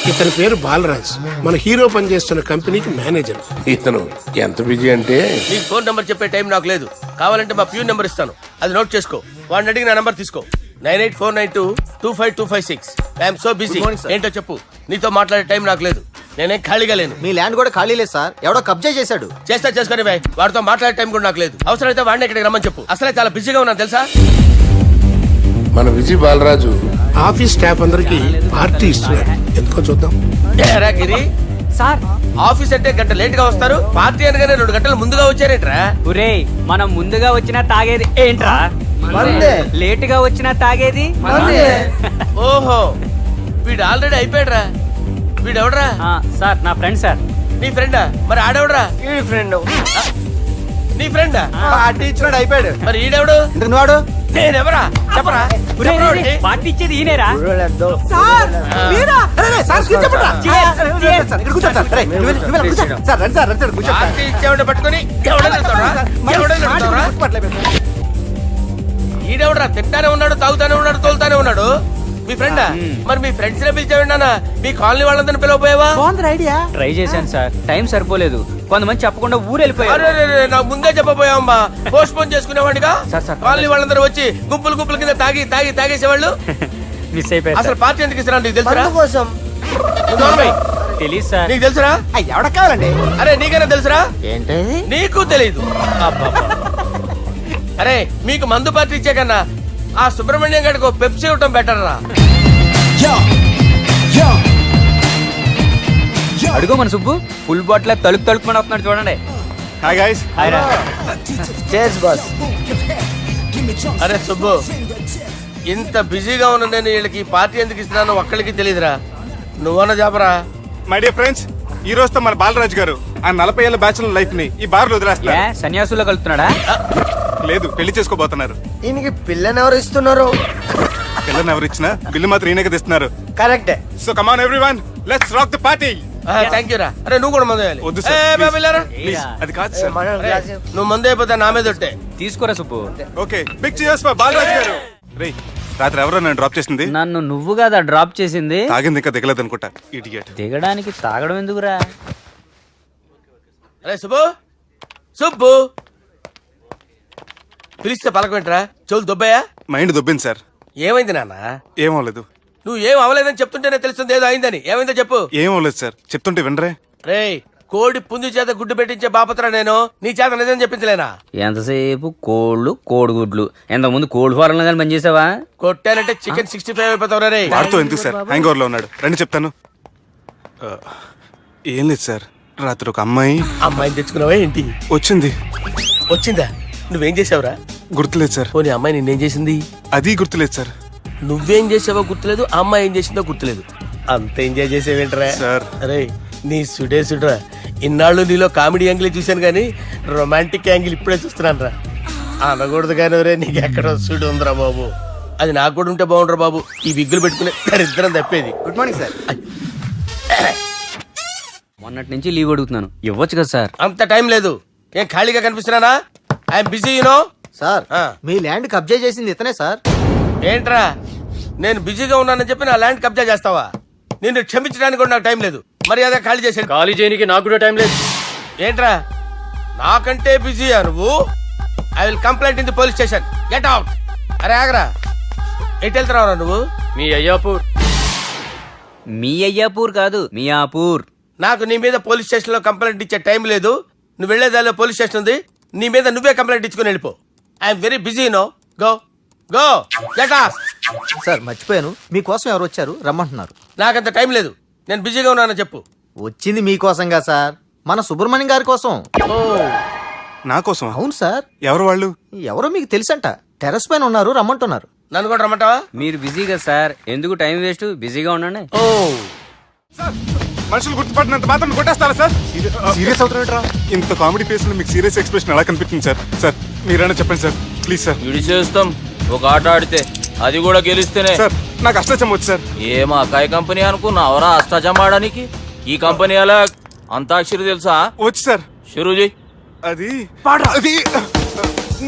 ఇతని పేరు బాలరాజ్, మన హీరో పనిచేస్తున్న కంపెనీకి మేనేజర్. ఇతను ఎంత బిజీ అంటే నీకు ఫోన్ నంబర్ చెప్పే టైం నాకు లేదు. కావాలంటే మా ప్యూన్ నెంబర్ ఇస్తాను, అది నోట్ చేసుకో. వాడిని అడిగి నా నంబర్ తీసుకో. 9849225256. I'm so busy. ఏంటో చెప్పు. నీతో మాట్లాడే టైం నాకు లేదు, నేనేం ఖాళీగా లేను. మీ ల్యాండ్ కూడా ఖాళీ లేదు సార్, ఎవడో కబ్జా చేశాడు. చేస్తా చేసుకుని బాయ్, వాడితో మాట్లాడే టైం కూడా నాకు లేదు. అవసరమైతే వాడిని ఇక్కడికి రమ్మని చెప్పు. అసలే చాలా బిజీగా ఉన్నాను తెలుసా. మన విజయ్ బాలరాజు ఆఫీస్ స్టాఫ్ అందరికి పార్టీ ఇస్తున్నాడు, ఎందుకో చూద్దాం. ఏరా గిరి సార్, ఆఫీస్ అంటే గంట లేట్ గా వస్తారు, పార్టీ అనగానే 2 గంటలు ముందుగా వచ్చారేట్రా? ఒరే మనం ముందుగా వచ్చినా తాగేది ఏంట్రా? లేట్ గా వచ్చినా తాగేది. ఓహో, వీడు ఆల్రెడీ అయిపోయాడ్రా. వీడెవడరా? సార్ నా ఫ్రెండ్ సార్. నీ ఫ్రెండా? మరి ఆడెవడరా? ఈ ఫ్రెండ్. నీ ఫ్రెండా? పార్టీ ఇచ్చినాడు, అయిపోయాడు. మరి ఈడెవడు? వాడు నేనెవరా చెప్పరా? పార్టీ ఇచ్చేది ఈనేరా? పార్టీ ఇచ్చేవాడు పట్టుకొని ఈడెవడరా? తింటానే ఉన్నాడు, తాగుతానే ఉన్నాడు, తోలుతానే ఉన్నాడు. మీ ఫ్రెండా? మరి మీ ఫ్రెండ్స్ నే పిలిచావిన్నా? మీ కాలనీ వాళ్ళందరినీ పిలవపోయావా? ట్రై చేశాను సార్, టైం సరిపోలేదు. కొంతమంది చెప్పకుండా ఊరు వెళ్ళిపోయారు. నాకు ముందే చెప్పపోయావమ్మా, పోస్ట్ పోన్ చేసుకునేవాడిగా. సార్, కాలనీ వాళ్ళందరూ వచ్చి గుంపులు గుంపుల కింద తాగేసేవాళ్ళు. మిస్ అయిపోయారు. అసలు పార్టీ ఎందుకు ఇస్తున్నా నీకు తెలుసురా? తెలీదు సార్. నీకు తెలుసురా? ఎవడ కావాలండి? అరే నీకైనా తెలుసురా? ఏంటి నీకు తెలీదు? అరే మీకు మందు పార్టీ ఇచ్చే కన్నా ఆ సుబ్రహ్మణ్యం గడికి పెప్సీ ఇవ్వటం బెటర్ రా. అడుగు మన సుబ్బు ఫుల్ బాటిల్ తలుపుమని వస్తున్నాడు చూడండి. Hi guys. హాయ్ రా. Chairs boss. అరే సుబ్బు, ఇంత బిజీగా ఉన్న నేను వీళ్ళకి పార్టీ ఎందుకు ఇస్తున్నాను ఒక్కడికి తెలియదురా. నువ్వన్న జాబరా? మై డియర్ ఫ్రెండ్స్, ఈ రోజుతో మన బాలరాజు గారు ఆ 40 ఏళ్ల బ్యాచులర్ లైఫ్ ని ఈ బార్ లో వదిలేస్తున్నారు. సన్యాసుల్లో కలుపుతున్నాడా? లేదు, పెళ్లి చేసుకోబోతున్నారు. ఈయనకి పిల్లని ఎవరు ఇస్తున్నారు? పిల్లని ఎవరు ఇచ్చినా బిల్లు మాత్రం ఈయనకే తెస్తున్నారు. కరెక్టే. So come on everyone, let's rock the party. Thank you రా. అరే నువ్వు కూడా మందు వేయాలి. వద్దు సార్, ప్లీజ్. అది కాదు సార్. నువ్వు మందు అయిపోతే నా మీద ఒట్టే. తీసుకోరా Subbu. Okay, big cheers for Balaraju garu. రేయ్, రాత్రి ఎవరో నన్ను డ్రాప్ చేసింది? నన్ను నువ్వు కదా డ్రాప్ చేసింది. తాగింది ఇంకా దిగలేదు అనుకుంటా. ఇడియట్. దిగడానికి తాగడం ఎందుకురా? అరే సుబ్బు, సుబ్బు పిలిస్తే పలకమేంట్రా? చెవులు దొబ్బాయా? Mind దొబ్బింది sir. ఏమైంది నాన్న? ఏమవలేదు. నువ్వు ఏం అవ్వలేదని చెప్తుంటేనే తెలుస్తుంది ఏదో అయిందని. ఏమైందో చెప్పు. ఏమవలేదు సార్, చెప్తుంటే వినరే. రేయ్, కోడి పుంజు చేత గుడ్డు పెట్టించే బాపత్రా నేను. నీ చేత నిజం చెప్పించలేనా? ఎంతసేపు కోళ్ళు కోడిగుడ్లు. ఎంతకుముందు కోడి ఫారంలో కానీ పనిచేసావా? కొట్టానంటే చికెన్ 65 అయిపోతావు రే. వాడుతూ ఎందుకు సార్, హ్యాంగ్ ఓవర్ లో ఉన్నాడు. రండి చెప్తాను. ఏం లేదు సార్, రాత్రి ఒక అమ్మాయిని తెచ్చుకున్నావా ఏంటి? వచ్చిందా? నువ్వేం చేసావురా? గుర్తులేదు సార్. పోనీ అమ్మాయి నిన్నేం చేసింది? అది గుర్తులేదు సార్. నువ్వేం చేసావో గుర్తులేదు, అమ్మాయి ఏం చేసిందో గుర్తులేదు. అంత ఎంజాయ్ చేసేవేంట్రా సార్? అరే నీ సుడేసుడ్రా. ఇన్నాళ్ళు నీలో కామెడీ యాంగిల్ చూశాను కానీ రొమాంటిక్ యాంగిల్ ఇప్పుడే చూస్తున్నాను రా. అనకూడదు కానీ రే, నీకు ఎక్కడ సుడు ఉందిరా బాబు. అది నాకు కూడా ఉంటే బాగుండ్రా బాబు. ఈ విగ్గులు పెట్టుకునే దరిద్రం తప్పేది. Good morning sir. మొన్నటి నుంచి లీవ్ అడుగుతున్నాను, ఇవ్వచ్చు కదా సార్? అంత టైం లేదు. ఏం ఖాళీగా కనిపిస్తున్నానా? I'm busy you know. సార్, మీ ల్యాండ్ కబ్జా చేసింది ఇతనే సార్. ఏంట్రా, నేను బిజీగా ఉన్నానని చెప్పి నా ల్యాండ్ కబ్జా చేస్తావా? నిన్ను క్షమించడానికి కూడా నాకు టైం లేదు. మరి అదే ఖాళీ చేసాడు. ఖాళీ చేయడానికి నాకు కూడా టైం లేదు. ఏంట్రా నాకంటే బిజీయా నువ్వు? I will complaint in the police station. Get out. అరే ఆగరా, ఎటు వెళ్తున్నావురా నువ్వు? మీ అయ్యాపూర్. మీ అయ్యాపూర్ కాదు, మియాపూర్. నాకు నీ మీద పోలీస్ స్టేషన్ లో కంప్లైంట్ ఇచ్చే టైం లేదు. నువ్వు వెళ్లేదాలో పోలీస్ స్టేషన్ ఉంది, నీ మీద నువ్వే కంప్లైంట్ ఇచ్చుకుని వెళ్ళిపో. I'm very busy no. Go go get off. Sir మర్చిపోయాను, మీకోసం ఎవరు వచ్చారు రమ్మంటున్నారు. నాకంత టైం లేదు, నేను బిజీగా ఉన్నానని చెప్పు. వచ్చింది మీకోసంగా సార్, మన సుబ్రహ్మణ్యం గారి కోసం. నా కోసం? అవును సార్. ఎవరు వాళ్ళు? ఎవరో మీకు తెలుసంట, టెర్రస్ పైన ఉన్నారు, రమ్మంటున్నారు. నన్ను కూడా రమ్మంటావా? మీరు బిజీ కదా సార్, ఎందుకు టైం వేస్ట్, బిజీగా ఉండండి. ఓ సార్, మనుషులు గుర్తుపడినంత మాత్రం కొట్టేస్తారా సార్? సీరియస్ అవుతారా? ఇంత కామెడీ ఫేస్ లో మీకు సీరియస్ ఎక్స్ప్రెషన్ ఎలా కనిపిస్తుంది సార్? సార్ మీరైనా చెప్పండి సార్, ప్లీజ్ సార్. విడి చేస్తాం ఒక ఆట ఆడితే, అది కూడా గెలిస్తేనే. సార్ నాకు అష్టచమ్మ వచ్చు సార్. ఏం అకాయ కంపెనీ అనుకున్నావరా అష్టాచమ్మ ఆడడానికి? ఈ కంపెనీ అలా అంతాక్షరి తెలుసా? వచ్చు సార్. షురూ చేయి. అది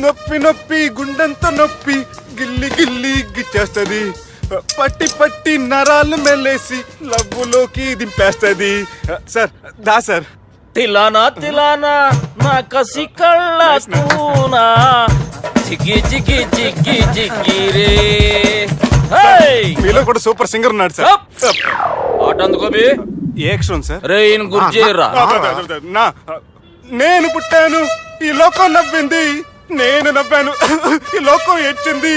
నొప్పి నొప్పి గుండెంత నొప్పి గిల్లి గిల్లి గిచ్చేస్తుంది, పట్టి పట్టి నరాలు మెల్లేసి లవ్వులోకి దింపేస్తుంది. సార్ దా సార్. తిలానా తిలానా నా కసి కళ్ళ కూనా జిగి జిగి జిగి జిగి రే. మీలో కూడా సూపర్ సింగర్ ఉన్నాడు సార్. ఆట అందుకోబి ఏ అక్షరం సార్? రే ఈయన గుర్తు చేయరా. నా నేను పుట్టాను, ఈ లోకం నవ్వింది, నేను నవ్వాను, ఈ లోకం ఏడ్చింది,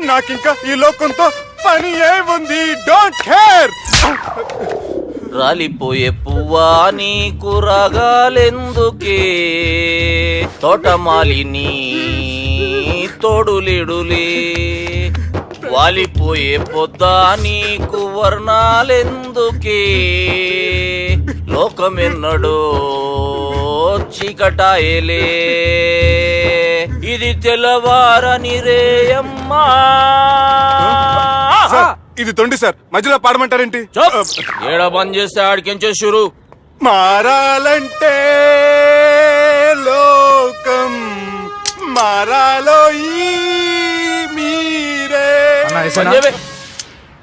నాకింకా ఈ లోకంతో పని ఏముంది, డోంట్ కేర్. రాలిపోయే పువ్వా నీకు రాగాలెందుకే, తోటమాలిని తోడులేడులే, వాలిపోయే పొద్దా నీకు వర్ణాలెందుకే, లోకమెన్నడో చీకటాయలే, ఇది తెల్లవారని రేయమ్మా. సార్, ఇది తొండి సార్, మధ్యలో పాడమంటారేంటి? ఏడా బంద్ చేస్తే ఆడికించే షురు. మారాలంటే లోకం మారాలో ఈ మీరే. సంజయ్,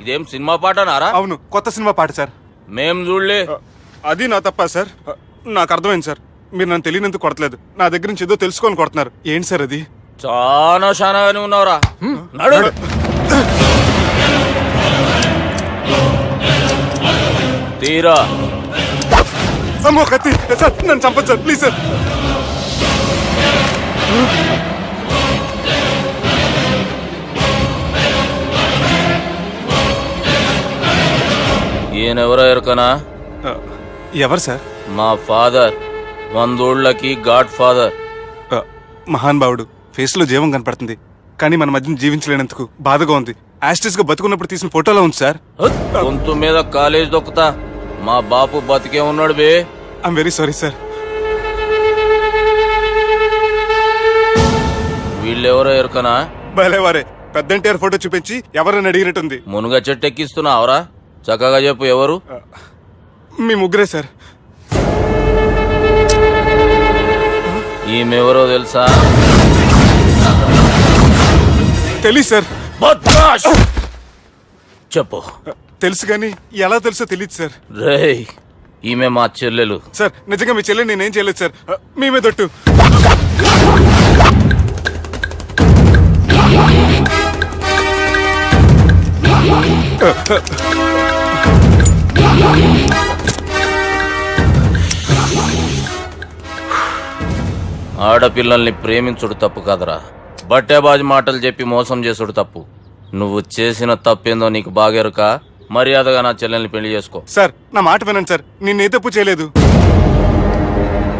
ఇదేం సినిమా పాట నారా? అవును, కొత్త సినిమా పాట సార్. మేం చూడలే. అది నా తప్ప సార్. నాకు అర్థమైంది సార్, మీరు నన్ను తెలియనందుకు కొడతలేదు, నా దగ్గర నుంచి ఏదో తెలుసుకొని కొడుతున్నారు. ఏంటి సార్ అది? చాలా శానాగానే ఉన్నావురా. నడు. తీరా అమ్మో కత్తి సార్, నన్ను చంపదు సార్, ప్లీజ్ సార్. ఈయనెవరో ఎరకనా? ఎవరు సార్? మా ఫాదర్, 100 గాడ్ ఫాదర్. మహాన్ భావుడు, ఫేస్ లో జీవం కనపడుతుంది, కానీ మన మధ్యన జీవించలేనందుకు బాధగా ఉంది. యాస్టిస్ గా బతుకున్నప్పుడు తీసిన ఫోటోలో ఉంది సార్. గొంతు మీద కాలేజ్ దొక్కుతా, మా బాపు బతికే ఉన్నాడు బే. I'm very sorry sir. వీళ్ళెవరో ఎరకనా? భలేవారే, పెద్ద ఎన్టీఆర్ ఫోటో చూపించి ఎవరైనా అడిగినట్టుంది. మునుగ చెట్టు ఎక్కిస్తున్నావురా? చక్కగా చెప్పు ఎవరు? మీ ముగ్గురే సార్. ఈమెవరో తెలుసా? తెలీదు సార్. బద్మాష్! చెప్పు. తెలుసు కానీ ఎలా తెలుసో తెలియదు సార్. రేయ్, ఈమె మా చెల్లెలు. సార్ నిజంగా మీ చెల్లెని నేనేం చేయలేదు సార్, మీ మీద ఒట్టు. ఆడపిల్లల్ని ప్రేమించుడు తప్పు కాదురా, బట్టేబాజు మాటలు చెప్పి మోసం చేసుడు తప్పు. నువ్వు చేసిన తప్పేందో నీకు బాగెరుక. మర్యాదగా నా చెల్లెల్ని పెళ్లి చేసుకో. సార్ నా మాట వినండి సార్, నేనే తప్పు చేయలేదు.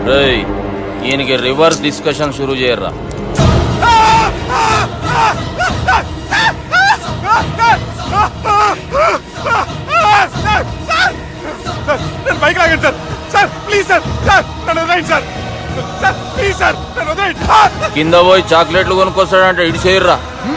రేయ్, ఈయనకి రివర్స్ డిస్కషన్ షురూ చేయర్రా. నేను బైక్ లాగండి sir. Sir please sir, sir నన్ను వదిలేయండి సార్. సార్ ప్లీజ్ సార్, నన్ను వదిలేయండి. కింద పోయి చాక్లెట్లు కొనుక్కొస్తాడంటే ఇటు చేయర్రా.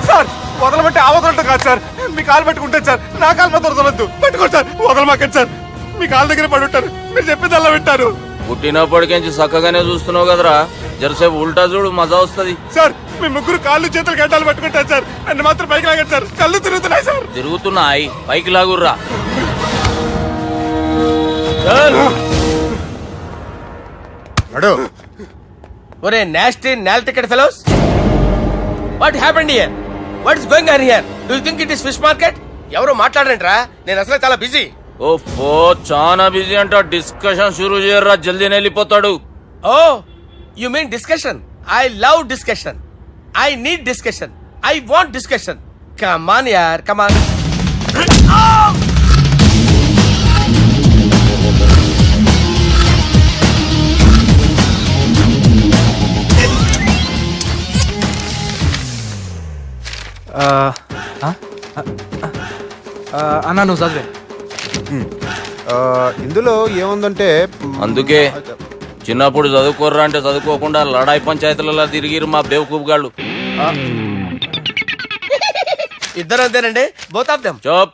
సార్ వదలమంటే ఆ వదలటం కాదు సార్, మీ కాలు పట్టుకుంటాను సార్, నా కాలు మాత్రం వదలొద్దు. పట్టుకోండి సార్, వదలమాకండి సార్, మీ కాలు దగ్గర పడి ఉంటారు, మీరు చెప్పింది అలా వింటారు. పుట్టినప్పటికేంచి చక్కగానే చూస్తున్నావు కదరా, జరసేపు ఉల్టా చూడు, మజా వస్తుంది. సార్ మీ ముగ్గురు కాళ్ళు చేతులు గడ్డాలు పట్టుకుంటారు సార్, నన్ను మాత్రం పైకి లాగండి సార్, కళ్ళు తిరుగుతున్నాయి సార్. తిరుగుతున్నాయి, పైకి లాగుర్రా. ఒరే నాస్టీ నాల్టికెట్ fellows, what happened here? What is going on here? Do you think it is fish market? ఎవరు మాట్లాడండిరా, నేను అసలే చాలా బిజీ. ఓఫో, చాలా బిజీ అంట. డిస్కషన్ షురూ చేయర్రా, జల్దీనే వెళ్ళిపోతాడు. Oh you mean discussion? I love discussion, I need discussion, I want discussion. Come on యార్, కమ్ ఆన్. అన్నా నువ్వు చదివే. ఇందులో ఏముందంటే అందుకే చిన్నప్పుడు చదువుకోర్రా అంటే చదువుకోకుండా లడాయి పంచాయతీలలో తిరిగిరు మా బేవకూపు గాళ్ళు. ఇద్దరు అంతేనండి, బోత్ ఆఫ్ దెమ్. చోప్.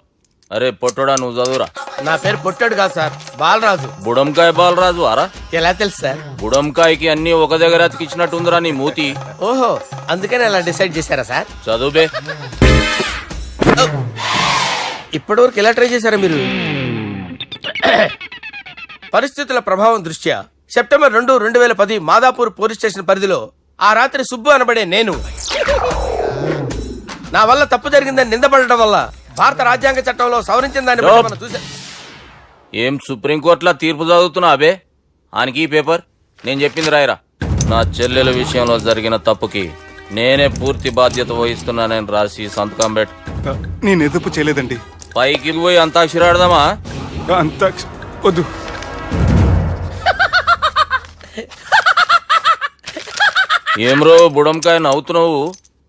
అరే పొట్టోడా, నువ్వు చదువురా. నా పేరు పొట్టాడు కాదు సార్, బాలరాజు. బుడంకాయ బాలరాజు అరా? ఎలా తెలుసు సార్? బుడంకాయకి అన్ని ఒక దగ్గర అతికిచ్చినట్టుందిరా నీ మూతి. ఓహో, అందుకని అలా డిసైడ్ చేశారా సార్? చదువుబే. ఇప్పటివరకు ఎలా ట్రై చేశారా మీరు? పరిస్థితుల ప్రభావం దృష్ట్యా సెప్టెంబర్ 2, 2010 మాదాపూర్ పోలీస్ స్టేషన్ పరిధిలో ఆ రాత్రి సుబ్బు అనబడే నేను నా వల్ల తప్పు జరిగిందని నిందపడటం వల్ల భారత రాజ్యాంగ చట్టంలో సవరించిన దాన్ని బట్టి మనం చూసా. ఏం సుప్రీంకోర్టులో తీర్పు చదువుతున్నా అబే? ఆనికి ఈ పేపర్ నేను చెప్పింది రాయరా. నా చెల్లెల విషయంలో జరిగిన తప్పుకి నేనే పూర్తి బాధ్యత వహిస్తున్నానని రాసి సంతకం పెట్టు. నేను ఎదుపు చేయలేదండి. పైకి పోయి అంతాక్షరి ఆడదామా? అంత వద్దు. ఏమ్రో బుడంకాయ నవ్వుతున్నావు?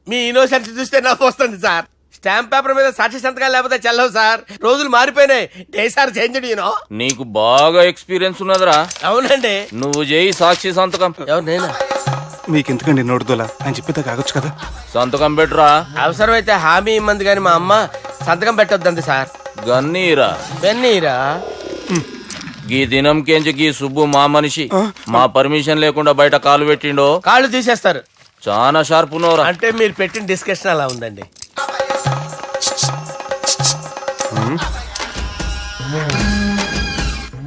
మీ ఇన్నోసెన్స్ చూస్తే నాకు వస్తుంది సార్. స్టాంప్ పేపర్ మీద సాక్షి సంతకాలు లేకపోతే చెల్లవు సార్. రోజులు మారిపోయినాయి. Day sir change you know. నీకు బాగా ఎక్స్పీరియన్స్ ఉన్నదిరా. అవునండి. నువ్వు చేయి సాక్షి సంతకం. ఎవరు నేనా? మీకు ఎందుకండి నోడుదోలా అని చెప్పేదా కాగొచ్చు కదా. సంతకం పెట్టురా. అవసరమైతే హామీ ఇమ్మంది కానీ మా అమ్మ సంతకం పెట్టొద్దండి సార్. గన్నీరా పెన్నీరా? గీ దినం కేంచి గీ సుబ్బు మా మనిషి మా పర్మిషన్ లేకుండా బయట కాలు పెట్టిండో కాళ్ళు తీసేస్తారు. చాలా షార్ప్ ఉన్నవరా. అంటే మీరు పెట్టిన డిస్కషన్ అలా ఉందండి.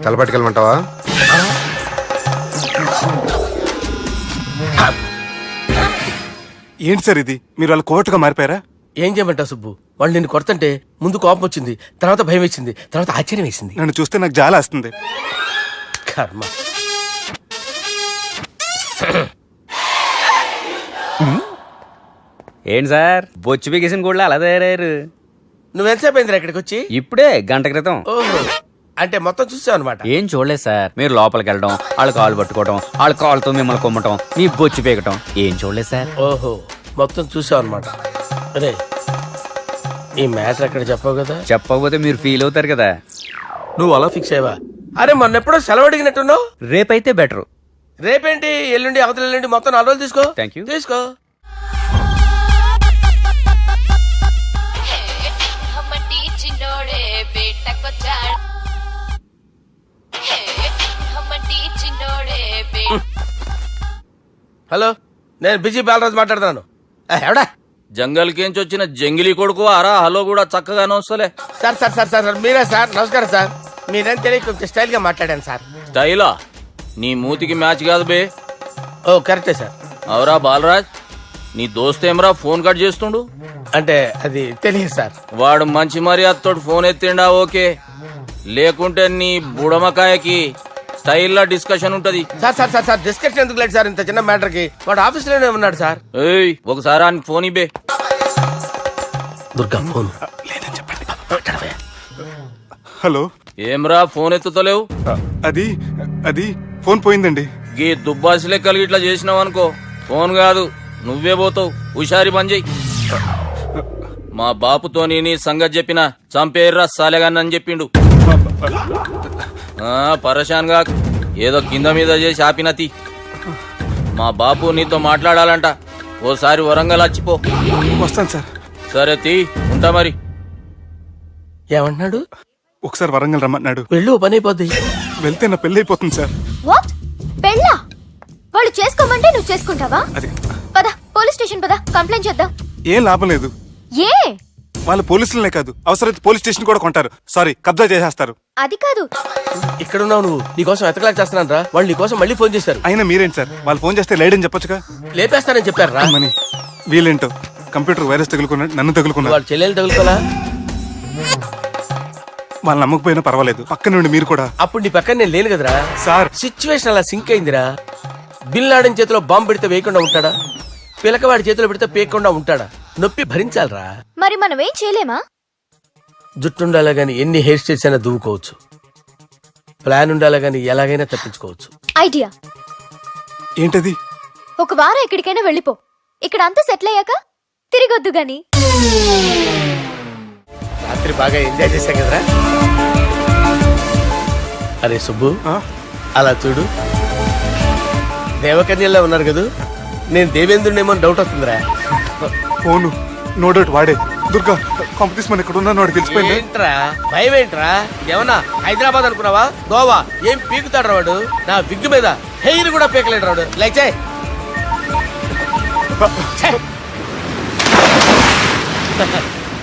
తలపట్టుకెళ్ళమంటావా? ఏంటి సార్ ఇది? మీరు వాళ్ళు కోర్టుగా మారిపోయారా? ఏం చేయమంటావు సుబ్బు? వాళ్ళు నిన్ను కొడుతుంటే ముందు కోపం వచ్చింది, తర్వాత భయం వేసింది, తర్వాత ఆశ్చర్యం వేసింది. నన్ను చూస్తే నాకు జాలి వస్తుంది. కర్మ. ఏంటి సార్ బొచ్చు బిగేసిన కూడా అలా తయారయ్యారు? నువ్వెంతసేపు అయిందిరా ఇక్కడికి వచ్చి? ఇప్పుడే గంట క్రితం. ఓహో, అంటే మొత్తం చూసావు అనమాట. ఏం చూడలేదు సార్. మీరు లోపలికి వెళ్ళడం, వాళ్ళ కాలు పట్టుకోవడం, వాళ్ళ కాళ్ళతో మిమ్మల్ని కొమ్మటం, మీ బొచ్చు పీకటం ఏం చూడలేదు సార్. ఓహో, మొత్తం చూసావు అనమాట. అరే ఈ మ్యాటర్ అక్కడ చెప్పావు కదా. చెప్పకపోతే మీరు ఫీల్ అవుతారు కదా. నువ్వు అలా ఫిక్స్ అయ్యవా? అరే మొన్నెప్పుడో సెలవు అడిగినట్టున్నావు. రేపైతే బెటర్. రేపేంటి, ఎల్లుండి, అవతల ఎల్లుండి, మొత్తం 4 రోజులు తీసుకో. Thank you. తీసుకో. హమ్మటి చిన్నోడే బేటకొచ్చాడు. హమ్మటి చిన్నోడే హలో, నేను బిజీ బాలరాజు మాట్లాడుతున్నాను. ఎవడా? జంగల్ కేంచి వచ్చిన జంగిలీ కొడుకు అరా. హలో కూడా చక్కగానే వస్తలే. Sir sir sir sir sir మీరే సార్. నమస్కారం సార్. మీరేం తెలియక కొంచెం స్టైల్ గా మాట్లాడాను సార్. స్టైలా? నీ మూతికి మ్యాచ్ కాదు బే. ఓ కరెక్టే సార్. అవరా బాలరాజ్, నీ దోస్త్ ఏమరా ఫోన్ కట్ చేస్తుండు? అంటే అది తెలియదు సార్. వాడు మంచి మర్యాదతో ఫోన్ ఎత్తిండా ఓకే, లేకుంటే నీ బుడమకాయకి స్టైల్లా డిస్కషన్ ఉంటది. Sir sir sir sir discussion ఎందుకు లేదు సార్? ఇంత చిన్న మ్యాటర్ కి వాడు ఆఫీస్ లోనే ఉన్నాడు సార్. ఏయ్ ఒకసారి ఆయనకి ఫోన్ ఇబ్బే. దుర్గా ఫోన్. హలో. ఏమ్రా ఫోన్ ఎత్తుతలేవు? అది అది ఫోన్ పోయిందండి. గీ దుబ్బాసి లెక్కలు ఇట్లా చేసినావు అనుకో, ఫోన్ కాదు నువ్వే పోతావు. హుషారి పని చెయ్యి. మా బాపుతో నీ సంగతి చెప్పిన చంపేర్రా సాలెగాన్ని చెప్పిండు. పరేషాన్ గా ఏదో కింద మీద చేసి ఆపినతి. మా బాపు నీతో మాట్లాడాలంట. ఓసారి వరంగల్ వచ్చిపో. వస్తాను సార్. సరే తీ, ఉంటా మరి. ఏమంటున్నాడు? ఒకసారి వరంగల్ రమ్మన్నాడు. వెళ్ళు, పని అయిపోద్ది. వెళ్తే నా పెళ్లి అయిపోతుంది సార్. వాట్? పెళ్ళా? వాళ్ళు చేసుకోమంటే నువ్వు చేసుకుంటావా? అది పద పోలీస్ స్టేషన్ పద, కంప్లైంట్ చేద్దాం. ఏం లాభం లేదు. ఏ? వాళ్ళు పోలీసులనే కాదు, అవసరమైతే పోలీస్ స్టేషన్ కూడా కొంటారు. సారీ, కబ్జా చేసేస్తారు. అది కాదు. ఇక్కడ ఉన్నావు నువ్వు. నీకోసం ఎతకలేక చేస్తున్నాను రా. వాళ్ళు నీకోసం మళ్ళీ ఫోన్ చేశారు. అయినా మీరేంటి సార్, వాళ్ళు ఫోన్ చేస్తే లేడని చెప్పొచ్చుగా. లేపేస్తానని చెప్పారు రా. మని వీళ్ళేంటో కంప్యూటర్ వైరస్ తగులుకున్నాడు, నన్ను తగులుకున్నాడు. వాళ్ళు చెల్లెలు తగులుకోలా? వాళ్ళు నమ్మకపోయినా పర్వాలేదు, పక్క నుండి మీరు కూడా. అప్పుడు నీ పక్కన నేను లేను కదరా సార్. సిచ్యువేషన్ అలా సింక్ అయిందిరా. బిల్ లాడెన్ చేతిలో బాంబు పెడితే వేయకుండా ఉంటాడా? పిలకవాడి చేతిలో పెడితే పేయకుండా ఉంటాడా? నొప్పి భరించాలరా. మరి మనం ఏం చేయలేమా? జుట్టు ఉండాలా గాని ఎన్ని హెయిర్ స్టైల్స్ అయినా దువ్వుకోవచ్చు. ప్లాన్ ఉండాలా గాని ఎలాగైనా తప్పించుకోవచ్చు. ఐడియా ఏంటది? ఒక వారం ఎక్కడికైనా వెళ్ళిపో. ఇక్కడ అంతా సెటిల్ అయ్యాక తిరిగొద్దు గాని. రాత్రి బాగా ఎంజాయ్ చేశా కదరా. అరే సుబ్బు, అలా చూడు. దేవకన్యల్లో ఉన్నారు కదా, నేను దేవేంద్రునేమో డౌట్ వస్తుందిరా. ఫోను నో డౌట్ వాడే. దుర్గా కాంపిటీషన్ మన ఇక్కడ ఉన్నాను, వాడు తెలిసిపోయింది. ఏంట్రా భయం ఏంట్రా? ఏమన్నా హైదరాబాద్ అనుకున్నావా? గోవా? ఏం పీకుతాడు వాడు? నా విగ్గు మీద హెయిర్ కూడా పీకలేడు రాడు. లైక్ చేయి.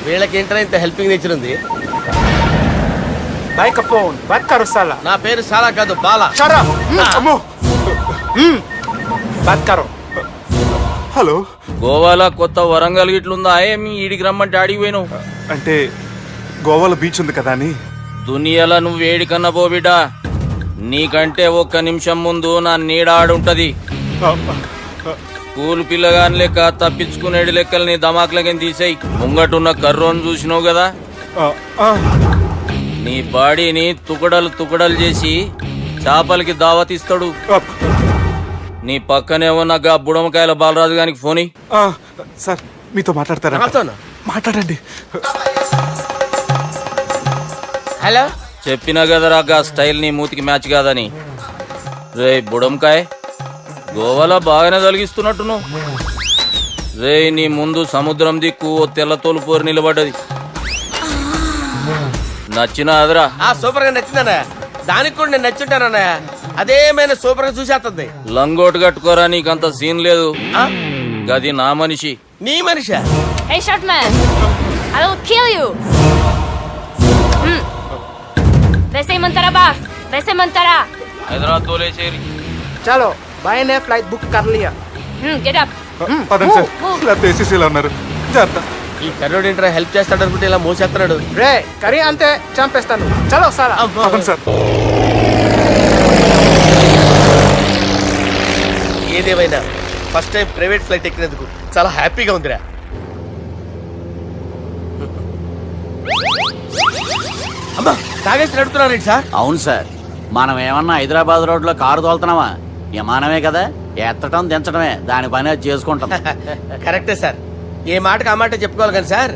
వీళ్ళకి ఏంటో ఇంత హెల్పింగ్ నేచర్ ఉంది. మైక్రోఫోన్ బాత్ కరో సాలా. నా పేరు సాలా కాదు, బాలా. షరా అమ్మో బాత్ కరో. హలో, గోవాలో కొత్త వరంగల్ గిట్లుందా ఏమి? ఈడికి రమ్మంటే ఆడికి పోయినావు. అంటే గోవాలో బీచ్ ఉంది కదా అని. దునియాలో నువ్వు వేడికన్నా పో బిడ్డ. నీకంటే ఒక్క నిమిషం ముందు నా నీడ ఆడుంటది. స్కూల్ పిల్లగాని లెక్క తప్పించుకునేడు లెక్కలు నీ దమాకులకి తీసేయి. ముంగటున్న కర్రోని చూసినావు కదా, నీ బాడీని తుకడలు తుకడలు చేసి చేపలకి దావతిస్తాడు. నీ పక్కనే ఉన్న గా బుడమకాయల బాలరాజు గారికి ఫోని. సార్ మీతో మాట్లాడతారా? నాతోనా? మాట్లాడండి. హలో, చెప్పినా కదరా గా స్టైల్ నీ మూతికి మ్యాచ్ కాదని. రే బుడంకాయ్, గోవాలో బాగానే తొలగిస్తున్నట్టును. రే నీ ముందు సముద్రం దిక్కు ఓ తెల్లతోలు పోరు నిలబడ్డది. నచ్చిన అదరా? సూపర్ గా నచ్చిందన్నా. దానికి కూడా నేను నచ్చుంటానన్నా. అదేమైనా సూపర్ గా చూసేస్తుంది. లంగోటు కట్టుకోరా, నీకంత సీన్ లేదు. గది నా మనిషి. నీ Manisha? Hey, short man! I will kill you! Vesemantara, boss! Vesemantara! Hyderabad తోలేసేరి. चलो भाई ने फ्लाइट बुक कर लिया. Get up! పదండి సార్, లేకపోతే ఏసీసీలో ఉన్నారు. జాగ్రత్త. ఈ కర్రోడు ఏంట్రా హెల్ప్ చేస్తాడు అనుకుంటే ఇలా మోసేస్తున్నాడు. రే కరీ అంతే చంపేస్తాను. చలో సారా. పదండి సార్. ఏదేమైనా ఫస్ట్ టైం ప్రైవేట్ ఫ్లైట్ ఎక్కినందుకు చాలా హ్యాపీగా ఉందిరా. అమ్మా, తాగేసి నడుపుతున్నారండి సార్? అవును సార్, మనం ఏమన్నా హైదరాబాద్ రోడ్ లో కారు తోలుతున్నామా? విమానమే కదా, ఎత్తటం దించడమే దాని పని అది చేసుకుంటాం. కరెక్టే సార్. ఏ మాటకు ఆ మాట చెప్పుకోవాలి కానీ సార్,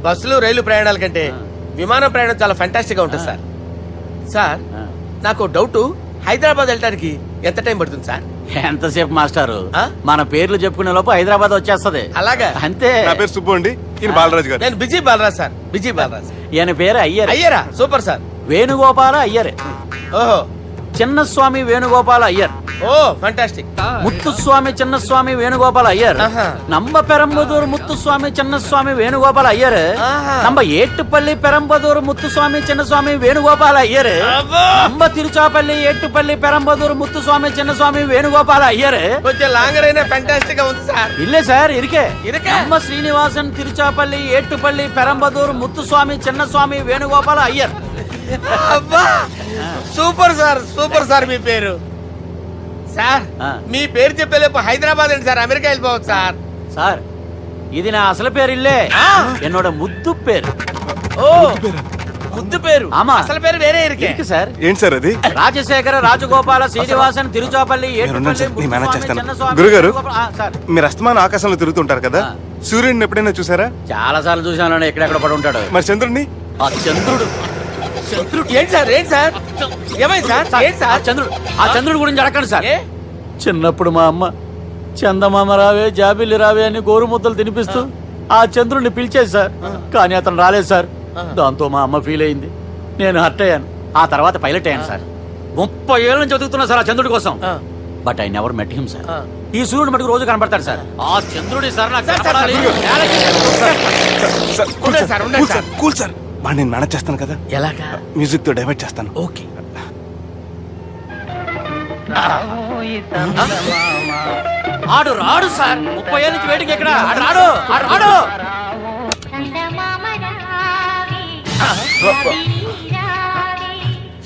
బస్సులు రైలు ప్రయాణాల కంటే విమానం ప్రయాణం చాలా ఫంటాస్టిక్ గా ఉంటుంది సార్. సార్ నాకు డౌట్, హైదరాబాద్ వెళ్ళడానికి ఎంత టైం పడుతుంది సార్? ఎంతసేపు మాస్టారు, ఆ? మన పేర్లు చెప్పుకునే లోపు హైదరాబాద్ వచ్చేస్తది. అలాగా? అంతే. నా పేరు సుబ్బు అండి, ఈయన బాలరాజు గారు. నేను busy Balaraj sir. Busy Balaraj. ఈయన పేరు అయ్యర్. అయ్యరా? Super sir. వేణుగోపాల అయ్యర్. ఓహో, చిన్నస్వామి వేణుగోపాల అయ్యర్. Oh fantastic. ముత్తుస్వామి చిన్నస్వామి వేణుగోపాల అయ్యర్. ఆహా. నంబ పెరంబదూరు ముత్తుస్వామి చిన్నస్వామి వేణుగోపాల అయ్యర్. ఆహా. నంబ ఏట్టుపల్లి పెరంబదూరు ముత్తుస్వామి చిన్నస్వామి వేణుగోపాల అయ్యర్. అబ్బో! నంబ తిరుచాపల్లి ఏట్టుపల్లి పెరంబదూరు ముత్తుస్వామి చిన్నస్వామి వేణుగోపాల అయ్యర్. కొంచెం లాంగర్ అయినా ఫంటాస్టిక్ గా ఉంది సార్. ఇల్లే సార్, ఇరికే. ఇరికే? నంబ శ్రీనివాసన్ తిరుచాపల్లి ఏట్టుపల్లి పెరంబదూరు ముత్తుస్వామి చిన్నస్వామి వేణుగోపాల అయ్యర్. అబ్బా, సూపర్ సార్. Super sir. మీ పేరు సార్, ఆ. మీ పేరు చెప్పేలేపు హైదరాబాద్ అండి సార్, అమెరికా వెళ్ళిపోవచ్చు సార్. సార్, ఇది నా అసలు పేరు ఇల్లే. ఆ. ఎన్నోడ ముద్దు పేరు. ఓ ముద్దు పేరు. ఆమా. అసలు పేరు వేరే ఇరికే. ఇరికి సార్. ఏంటి సార్ అది? రాజశేఖర రాజగోపాల శ్రీనివాసన్ తిరుచాపల్లి మీరున్నాను సార్, నేను మేనేజ్ చేస్తాను. చిన్నస్వామి గురుగారు, వేణుగోపాల- ఆ, సార్ మీరు అస్తమానం ఆకాశంలో తిరుగుతుంటారు కదా, ఆ. సూర్యుడిని ఎప్పుడైనా చూసారా? చాలా సార్లు చూసాను, ఎక్కడెక్కడ పడి ఉంటాడు. మరి చంద్రుడిని? ఆ చంద్రుడు. చంద్రుడు ఏంటి సార్? ఏంటి సార్? ఏమైంది సార్? ఏంటి ఆ సార్? చంద్రుడు, ఆ చంద్రుడు గురించి అడగండి సార్. ఏ? చిన్నప్పుడు మా అమ్మ చందమామ రావే జాబిల్లి రావే అని గోరు ముద్దలు తినిపిస్తూ ఆ చంద్రుడిని పిలిచేది సార్. కానీ అతను రాలేదు సార్. దాంతో మా అమ్మ ఫీల్ అయింది, నేను హర్ట్ అయ్యాను. ఆ తర్వాత పైలట్ అయ్యాను సార్. 30 ఏళ్ళ నుంచి చదువుతున్నా సార్ ఆ చంద్రుడి కోసం. ఆ. But I never met him sir. ఆ. ఈ సూర్యుడు మటుకు రోజు కనబడతాడు సార్. ఆ చంద్రుడి సార్ నాకు సార్, కనపడాలి. సార్, కూల్ ఉండండి సార్, సార్, ఉండండి కూల్ సార్, కూల్ సార్. వాడు నేను మేనేజ్ చేస్తాను కదా, ఎలాగా? మ్యూజిక్ తో డైవర్ట్ చేస్తాను. ఓకే. ఆడు రాడు సార్, 30 ఏళ్ళ నుంచి వేడికి ఎక్కడ ఆడు రాడు. ఆడు రాడు.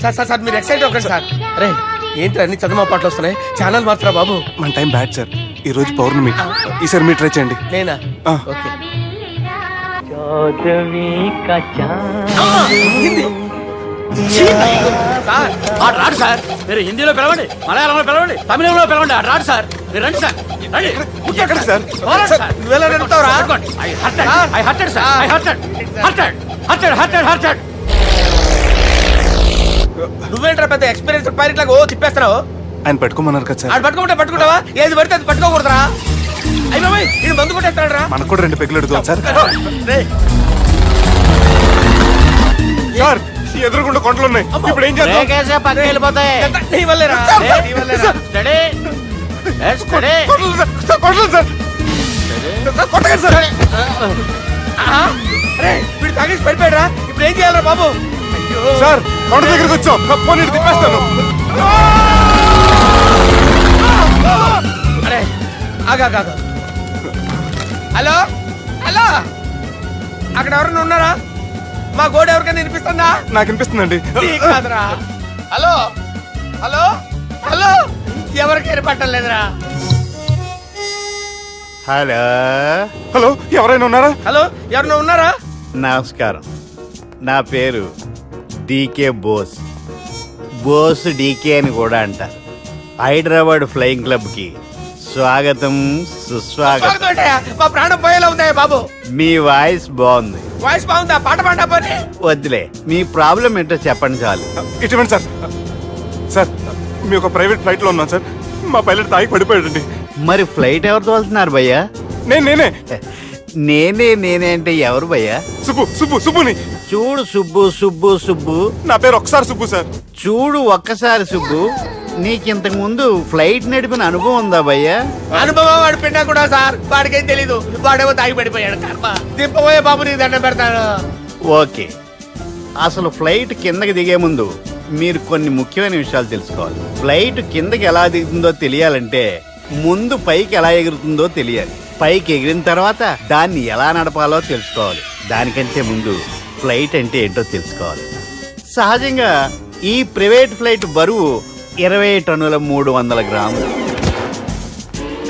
సార్ సార్ సార్, మీరు ఎక్సైట్ అవ్వకండి సార్. అరే ఏంటి అన్ని చదువు పాటలు వస్తున్నాయి, ఛానల్ మార్చరా బాబు. మన టైం బ్యాడ్ సార్, ఈ రోజు పౌర్ణమి. ఈసారి మీరు ట్రై చేయండి. నేనా? ఆ. ఓకే. సార్, ఆడు రాడు సార్. మీరు హిందీలో పిలవండి, మలయాళంలో పిలవండి, తమిళంలో పిలవండి. ఆడు రాడు సార్. మీరు రండి సార్, రండి. ఎక్కడ సార్? పోరాడు సార్. నువ్వెలా నడుపుతావురా? పట్టుకోండి. I hurted, sir. I hurted. నువ్వేంట్రా పెద్ద ఎక్స్పీరియన్స్ పైరెట్ లాగా ఓ తిప్పేస్తున్నావు? ఆయన పెట్టుకోమన్నారు కదా సార్. ఆడు పట్టుకుంటావా? ఏది పడితే అది పట్టుకోకూడదురా. అయ్యి బాబాయ్, ఇది మందు కొట్టేస్తాడు రా. మనకు కూడా 2 పెగ్గులు అడుగుతాం సార్. రేయ్, సార్, ఈ ఎదురుగుండా కొండలు ఉన్నాయి, ఇప్పుడు ఏం చేద్దాం? బ్రేకేసే పక్కకి వెళ్ళిపోతాయి. ఇదంతా నీ వల్లేరా? నీ వల్లేరా? Steady. Let's steady. Kondalu sir, sir, Kondalu sir. Sir, కొట్టకండి సార్. అరే వీడు తాగేసి పడిపోయాడా? ఇప్పుడు ఏం చేయాలరా బాబు? అయ్యో సార్ కొండ దగ్గరికి వచ్చాం, పోనీ ఇటు తిప్పేస్తాను. అరే ఆగా. హలో హలో, అక్కడ ఎవరైనా ఉన్నారా? మా గోడ ఎవరికైనా వినిపిస్తుందా? నాకు అనిపిస్తుందండి. నీకు కాదురా. హలో హలో హలో, ఎవరికి ఏర్పట్టలేదురా. హలో హలో, ఎవరైనా ఉన్నారా? హలో ఎవరైనా ఉన్నారా? నమస్కారం, నా పేరు డీకే బోస్. బోస్ డీకే అని కూడా అంటారు. హైదరాబాద్ ఫ్లయింగ్ క్లబ్కి స్వాగతం, సుస్వాగతం. స్వాగతం ఏంటయ్యా? మా ప్రాణం పోయేలా ఉందా బాబు? మీ వాయిస్ బాగుంది. వాయిస్ బాగుందా? పాట పాడా పోనీ. వద్దులే, మీ ప్రాబ్లం ఏంటో చెప్పండి చాలు. ఇటువంటి సార్, సార్ మీ ఒక ప్రైవేట్ ఫ్లైట్ లో ఉన్నాం సార్. మా పైలట్ తాగి పడిపోయాడండి. మరి ఫ్లైట్ ఎవరితో వెళ్తున్నారు భయ్యా? నేనే నేనే అంటే ఎవరు భయ్యా? సుబ్బుని. చూడు సుబ్బు, నా పేరు ఒకసారి సుబ్బు సార్. చూడు ఒక్కసారి సుబ్బు, నీకింతకు ముందు ఫ్లైట్ నడిపిన అనుభవం ఉందా భయ్యా? అనుభవం వాడు పిండా కూడా సార్, వాడికేం తెలీదు. వాడేమో తాగి పడిపోయాడు. కర్మ. దింపబోయే బాబు నీకు దండం పెడతాను. ఓకే, అసలు ఫ్లైట్ కిందకి దిగే ముందు మీరు కొన్ని ముఖ్యమైన విషయాలు తెలుసుకోవాలి. ఫ్లైట్ కిందకి ఎలా దిగుతుందో తెలియాలంటే ముందు పైకి ఎలా ఎగురుతుందో తెలియాలి. పైకి ఎగిరిన తర్వాత దాన్ని ఎలా నడపాలో తెలుసుకోవాలి. దానికంటే ముందు ఫ్లైట్ అంటే ఏంటో తెలుసుకోవాలి. సహజంగా ఈ ప్రైవేట్ ఫ్లైట్ బరువు 20 టన్నుల 300 గ్రాములు.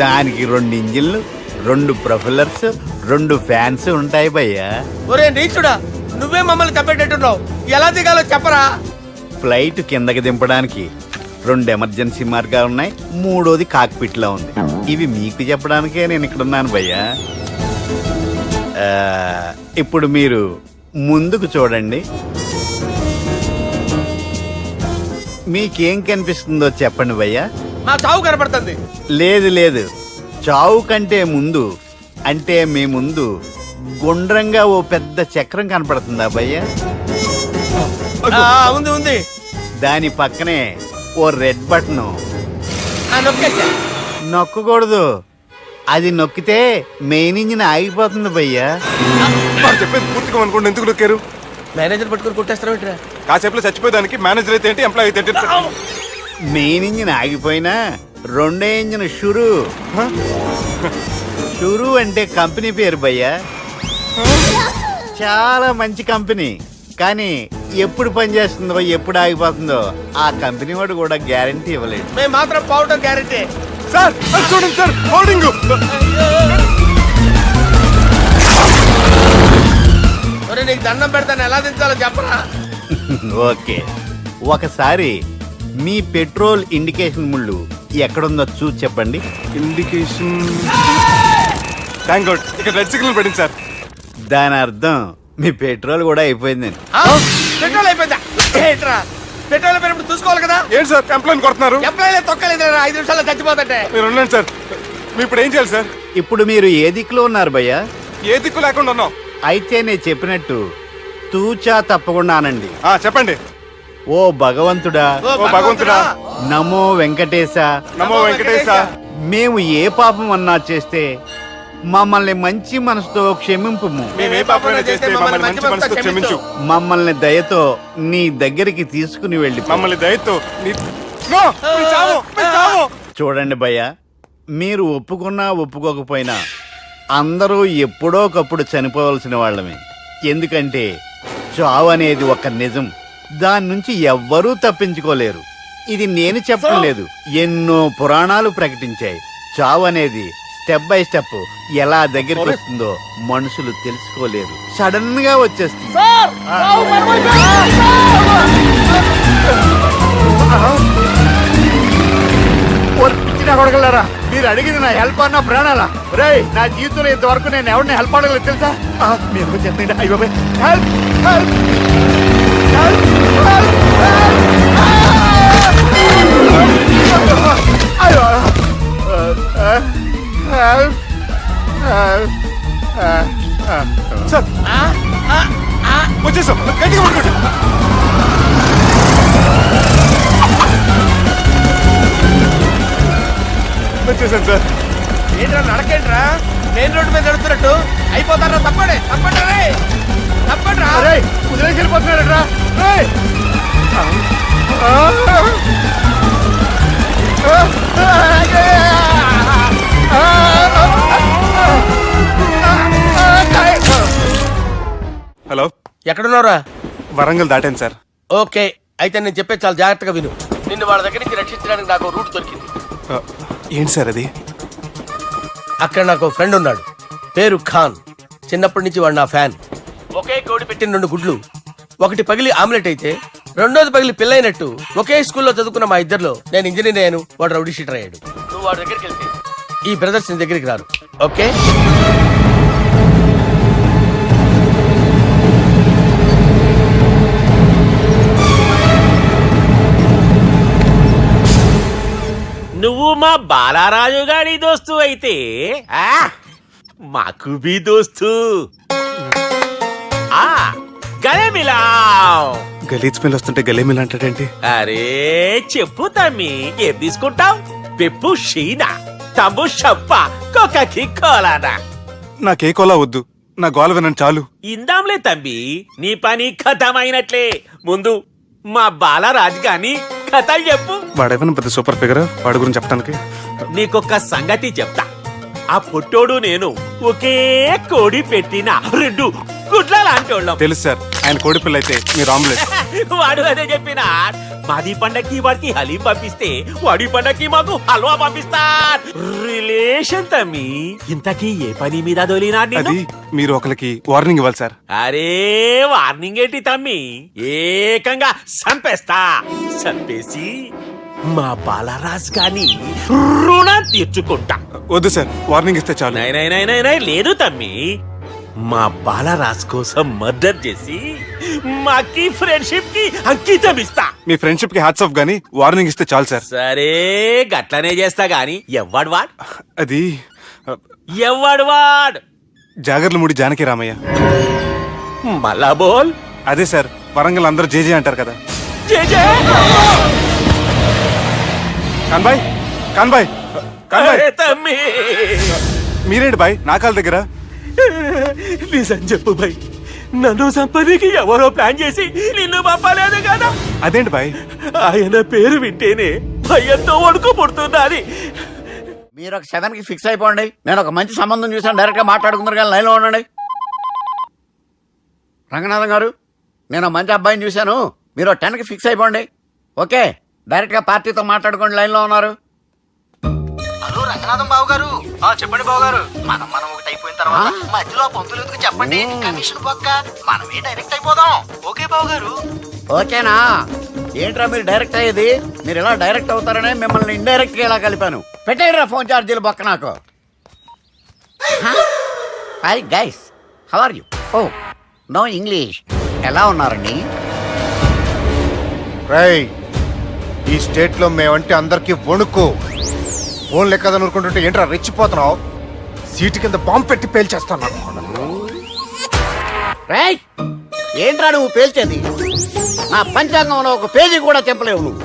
దానికి 2 ఇంజిన్లు, 2 ప్రొఫెల్లర్స్, 2 ఫ్యాన్స్ ఉంటాయి భయ్యా. ఒరే నీచుడా, నువ్వే మమ్మల్ని తప్పేటట్టున్నావు. ఎలా దిగాలో చెప్పరా? ఫ్లైట్ కిందకి దింపడానికి 2 ఎమర్జెన్సీ మార్గాలు ఉన్నాయి, 3వది కాక్పిట్ లో ఉంది. ఇవి మీకు చెప్పడానికే నేను ఇక్కడ ఉన్నాను భయ్యా. ఇప్పుడు మీరు ముందుకు చూడండి. మీకేం కనిపిస్తుందో చెప్పండి భయ్యా. మా చావు కనపడుతుంది. లేదు, చావు కంటే ముందు అంటే మీ ముందు గుండ్రంగా ఓ పెద్ద చక్రం కనపడుతుందా భయ్యా? ఉంది. దాని పక్కనే ఓ రెడ్ బటన్. నొక్కేసా. నొక్కకూడదు, అది నొక్కితే మెయిన్ ఇంజిన్ ఆగిపోతుంది భయ్యా. వాడు చెప్పేది పూర్తిగా అనుకోండి. ఎందుకు నొక్కారు? మేనేజర్ పట్టుకుని కొట్టేస్తారా? కాసేపులో చచ్చిపోయేదానికి మేనేజర్ అయితే ఏంటి, ఎంప్లాయ్ అయితే ఏంటి? మెయిన్ ఇంజిన్ ఆగిపోయినా 2వ ఇంజిన్ షురు అంటే కంపెనీ పేరు భయ్యా. చాలా మంచి కంపెనీ, కానీ ఎప్పుడు పనిచేస్తుందో ఎప్పుడు ఆగిపోతుందో ఆ కంపెనీ వాడు కూడా గ్యారంటీ ఇవ్వలేడు. మేము మాత్రం పోవడం గ్యారంటీ. సార్ అది చూడండి సార్, హోర్డింగ్. ఒరే నీకు దండం పెడతాను, ఎలా దించాలో చెప్పరా? ఓకే, ఒకసారి మీ పెట్రోల్ ఇండికేషన్ ముళ్ళు ఎక్కడుందో చూసి చెప్పండి. ఇండికేషన్. థ్యాంక్ గాడ్, ఇక్కడ రెడ్ సిగ్నల్ పడింది సార్. దాని అర్థం మీ పెట్రోల్ కూడా అయిపోయిందని. పెట్రోల్ అయిపోయిందా? ఏంట్రా పెట్రోల్ అయిపోయినప్పుడు చూసుకోవాలి కదా. ఏంటి సార్ ఎంప్లాయ్ కొడుతున్నారు? ఎంప్లాయీ తొక్కలేదు. 5 నిమిషాల్లో చచ్చిపోతుంటే. మీరు ఉండండి సార్. మీరు ఇప్పుడు ఏం చేయాలి సార్? ఇప్పుడు మీరు ఏ దిక్కులో ఉన్నారు భయ్యా? ఏ దిక్కు లేకుండా ఉన్నాం. అయితే నేను చెప్పినట్టు తూచా తప్పకుండా అనండి. చెప్పండి. ఓ భగవంతుడా, ఓ భగవంతుడా, నమో వెంకటేశ, నమో వెంకటేశ. మేము ఏ పాపం అన్నా చేస్తే మమ్మల్ని మంచి మనసుతో క్షమింపు. మేమే పాపమైనా చేస్తే మమ్మల్ని మంచి మనసుతో క్షమించు. మమ్మల్ని దయతో నీ దగ్గరికి తీసుకుని వెళ్ళి మమ్మల్ని దయతో నో, మీ చావు, మీ చావు. చూడండి భయ్యా, మీరు ఒప్పుకున్నా ఒప్పుకోకపోయినా అందరూ ఎప్పుడో ఒకప్పుడు చనిపోవలసిన వాళ్ళమే. ఎందుకంటే చావు అనేది ఒక నిజం, దాని నుంచి ఎవ్వరూ తప్పించుకోలేరు. ఇది నేను చెప్పడం లేదు, ఎన్నో పురాణాలు ప్రకటించాయి. చావు అనేది స్టెప్ బై స్టెప్ ఎలా దగ్గరికి వస్తుందో మనుషులు తెలుసుకోలేరు, సడన్ గా వచ్చేస్తుంది. కొడగలరా, మీరు అడిగింది నా హెల్ప్ అన్న ప్రాణాలా? రే, నా జీవితంలో ఇంతవరకు నేను ఎవరిని హెల్ప్ అడగలేదు తెలుసా? మీరు చెప్పండి. అయ్యో హెల్ప్, హెల్ప్, సార్ వచ్చేసాం, గట్టిగా పట్టుకోండి. వచ్చేసాను సార్. ఏంట్రా నడకేంట్రా? మెయిన్ రోడ్డు మీద నడుస్తున్నట్టు అయిపోతారా? తప్పండి తప్పండి రే, తప్పండి రా. కుదిరేసి వెళ్ళిపోతున్నారా? హలో, ఎక్కడున్నారా? వరంగల్ దాటాను సార్. ఓకే, అయితే నేను చెప్పేది చాలా జాగ్రత్తగా విను. నిన్ను వాళ్ళ దగ్గర నుంచి రక్షించడానికి నాకు రూట్ దొరికింది. ఏంటి సార్ అది? అక్కడ నాకు ఫ్రెండ్ ఉన్నాడు, పేరు ఖాన్. చిన్నప్పటి నుంచి వాడు నా ఫ్యాన్. ఒకే కోడి పెట్టిన 2 గుడ్లు, ఒకటి పగిలి ఆమ్లెట్ అయితే రెండోది పగిలి పిల్లైనట్టు ఒకే స్కూల్లో చదువుకున్న మా ఇద్దరిలో నేను ఇంజనీర్ అయ్యాను, వాడు రౌడీ షీటర్ అయ్యాడు. నువ్వు వాడి దగ్గరికి వెళ్తే ఈ బ్రదర్స్ నీ దగ్గరికి రారు. ఓకే? నువ్వు మా బాలారాజు గారి దోస్తు అయితే మాకు బి దోస్తు. గలే మిలావ్. గలీజ్ స్మెల్ వస్తుంటే గలేమిల్ అంటాడేంటి? అరే చెప్పు తమ్మి, ఏం తీసుకుంటావు? పెప్పు షీనా, తమ్ము షప్ప, కొకకి కోలానా? నాకే కోలా వద్దు, నా గోల వినండి చాలు. ఇందాంలే తమ్మి, నీ పని ఖతమైనట్లే. ముందు మా బాలరాజు గాని కథలు చెప్పు. వాడేమైనా పెద్ద సూపర్ ఫిగర్, వాడి గురించి చెప్పడానికి. నీకొక్క సంగతి చెప్తా. ఆ పుట్టోడు నేను ఒకే కోడి పెట్టిన 2 గుడ్ల లాంటోళ్ళం. తెలుసు సార్, ఆయన కోడి పిల్ల అయితే మీరు ఆమ్లెట్. వాడు అదే చెప్పిన. మాది పండక్కి వాడికి హలీం పంపిస్తే వాడి పండక్కి మాకు హల్వా పంపిస్తా. రిలేషన్ తమ్మి. ఇంతకీ ఏ పని మీద దొలినా? అది మీరు ఒకరికి వార్నింగ్ ఇవ్వాలి సార్. అరే వార్నింగ్ ఏంటి తమ్మి, ఏకంగా సంపేస్తా. సంపేసి మా బాలరాజ్ గాని రుణం తీర్చుకుంటా. వద్దు సార్, వార్నింగ్ ఇస్తే చాలు. నై లేదు తమ్మి, మా బాలరాజ్ కోసం మర్డర్ చేసి మాకి ఫ్రెండ్షిప్ కి అంకితం ఇస్తా. మీ ఫ్రెండ్షిప్ కి హ్యాట్స్ ఆఫ్ గానీ వార్నింగ్ ఇస్తే చాలు సార్. సరే గట్లనే చేస్తా గాని ఎవ్వడు వాడ్? అది ఎవ్వడు వాడ్? జాగర్లమూడి జానకి రామయ్య. మళ్ళా బోల్. అదే సార్, వరంగల్ అందరూ జేజే అంటారు కదా. జే జే. కాన్బాయ్, కాన్బాయ్, కాన్బాయ్. అరే తమ్మి, మీరేంటి బాయ్ నా కాళ్ళ దగ్గర? నిజం చెప్పు భయ్, నన్ను సంపదికి ఎవరో ప్లాన్ చేసి నిన్ను పంపలేదు కదా? అదేంటి బాయ్? ఆయన పేరు వింటేనే భయంతో వణుకు పుడుతున్నది. మీరు ఒక 7కి ఫిక్స్ అయిపోండి. నేను ఒక మంచి సంబంధం చూసాను, డైరెక్ట్ గా మాట్లాడుకున్నారు కానీ లైన్లో ఉండండి. రంగనాథం గారు, నేను మంచి అబ్బాయిని చూశాను, మీరు 10కి ఫిక్స్ అయిపోండి. ఓకే, డైరెక్ట్ గా పార్టీతో మాట్లాడుకోండి. లైన్లో ఉన్నారు. హలో రంగనాథం బాబు గారు. చెప్పండి బాబు గారు. మనం ఒకటి అయిపోయిన తర్వాత మధ్యలో పంతులు ఎందుకు చెప్పండి, కమిషన్ పక్క మనమే డైరెక్ట్ అయిపోదాం. ఓకే బాబు గారు. ఓకేనా? ఏంట్రా మీరు డైరెక్ట్ అయ్యేది? మీరు ఇలా డైరెక్ట్ అవుతారనే మిమ్మల్ని ఇండైరెక్ట్ గా ఇలా కలిపాను. పెట్టేయరా ఫోన్ ఛార్జీలు బొక్క నాకు. Hi guys, how are you? Oh no English. ఎలా ఉన్నారండి? రేయ్, ఈ స్టేట్ లో మేమంటే అందరికి వణుకు. ఫోన్ లెక్క అనుకుంటుంటే ఏంట్రా రెచ్చిపోతున్నావు? సీటు కింద బాంబు పెట్టి పేల్చేస్తాను. రేయ్, ఏంట్రా నువ్వు పేల్చేది? నా పంచాంగంలో ఒక పేజీ కూడా తెంపలేవు నువ్వు.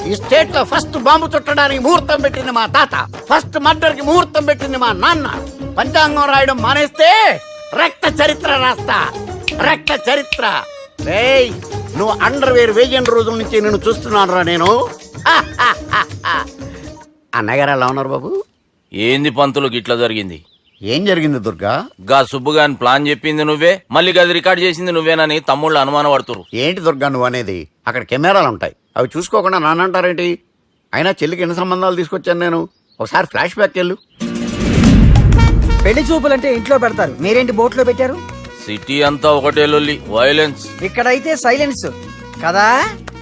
ఈ స్టేట్ లో ఫస్ట్ బాంబు చుట్టడానికి ముహూర్తం పెట్టింది మా తాత, ఫస్ట్ మర్డర్ కి ముహూర్తం పెట్టింది మా నాన్న. పంచాంగం రాయడం మానేస్తే రక్త చరిత్ర రాస్తా, రక్త చరిత్ర. రేయ్, నువ్వు అండర్వేర్ వేయని రోజుల నుంచి నేను చూస్తున్నాను రా నేను. అన్నగారు ఎలా ఉన్నారు బాబు? ఏంది పంతులు గిట్లా జరిగింది? ఏం జరిగింది దుర్గా? గా సుబ్బుగాని ప్లాన్ చెప్పింది నువ్వే, మళ్ళీ గది రికార్డ్ చేసింది నువ్వేనని తమ్ముళ్ళు అనుమానం పడుతురు. ఏంటి దుర్గా నువ్వు అనేది? అక్కడ కెమెరాలు ఉంటాయి, అవి చూసుకోకుండా నానంటారేంటి? అయినా చెల్లికి ఎన్ని సంబంధాలు తీసుకొచ్చాను నేను. ఒకసారి ఫ్లాష్ బ్యాక్ వెళ్ళు. పెళ్లి చూపులంటే ఇంట్లో పెడతారు, మీరేంటి బోట్లో పెట్టారు? సిటీ అంతా ఒకటే లొల్లి, వైలెన్స్. ఇక్కడైతే సైలెన్స్ కదా.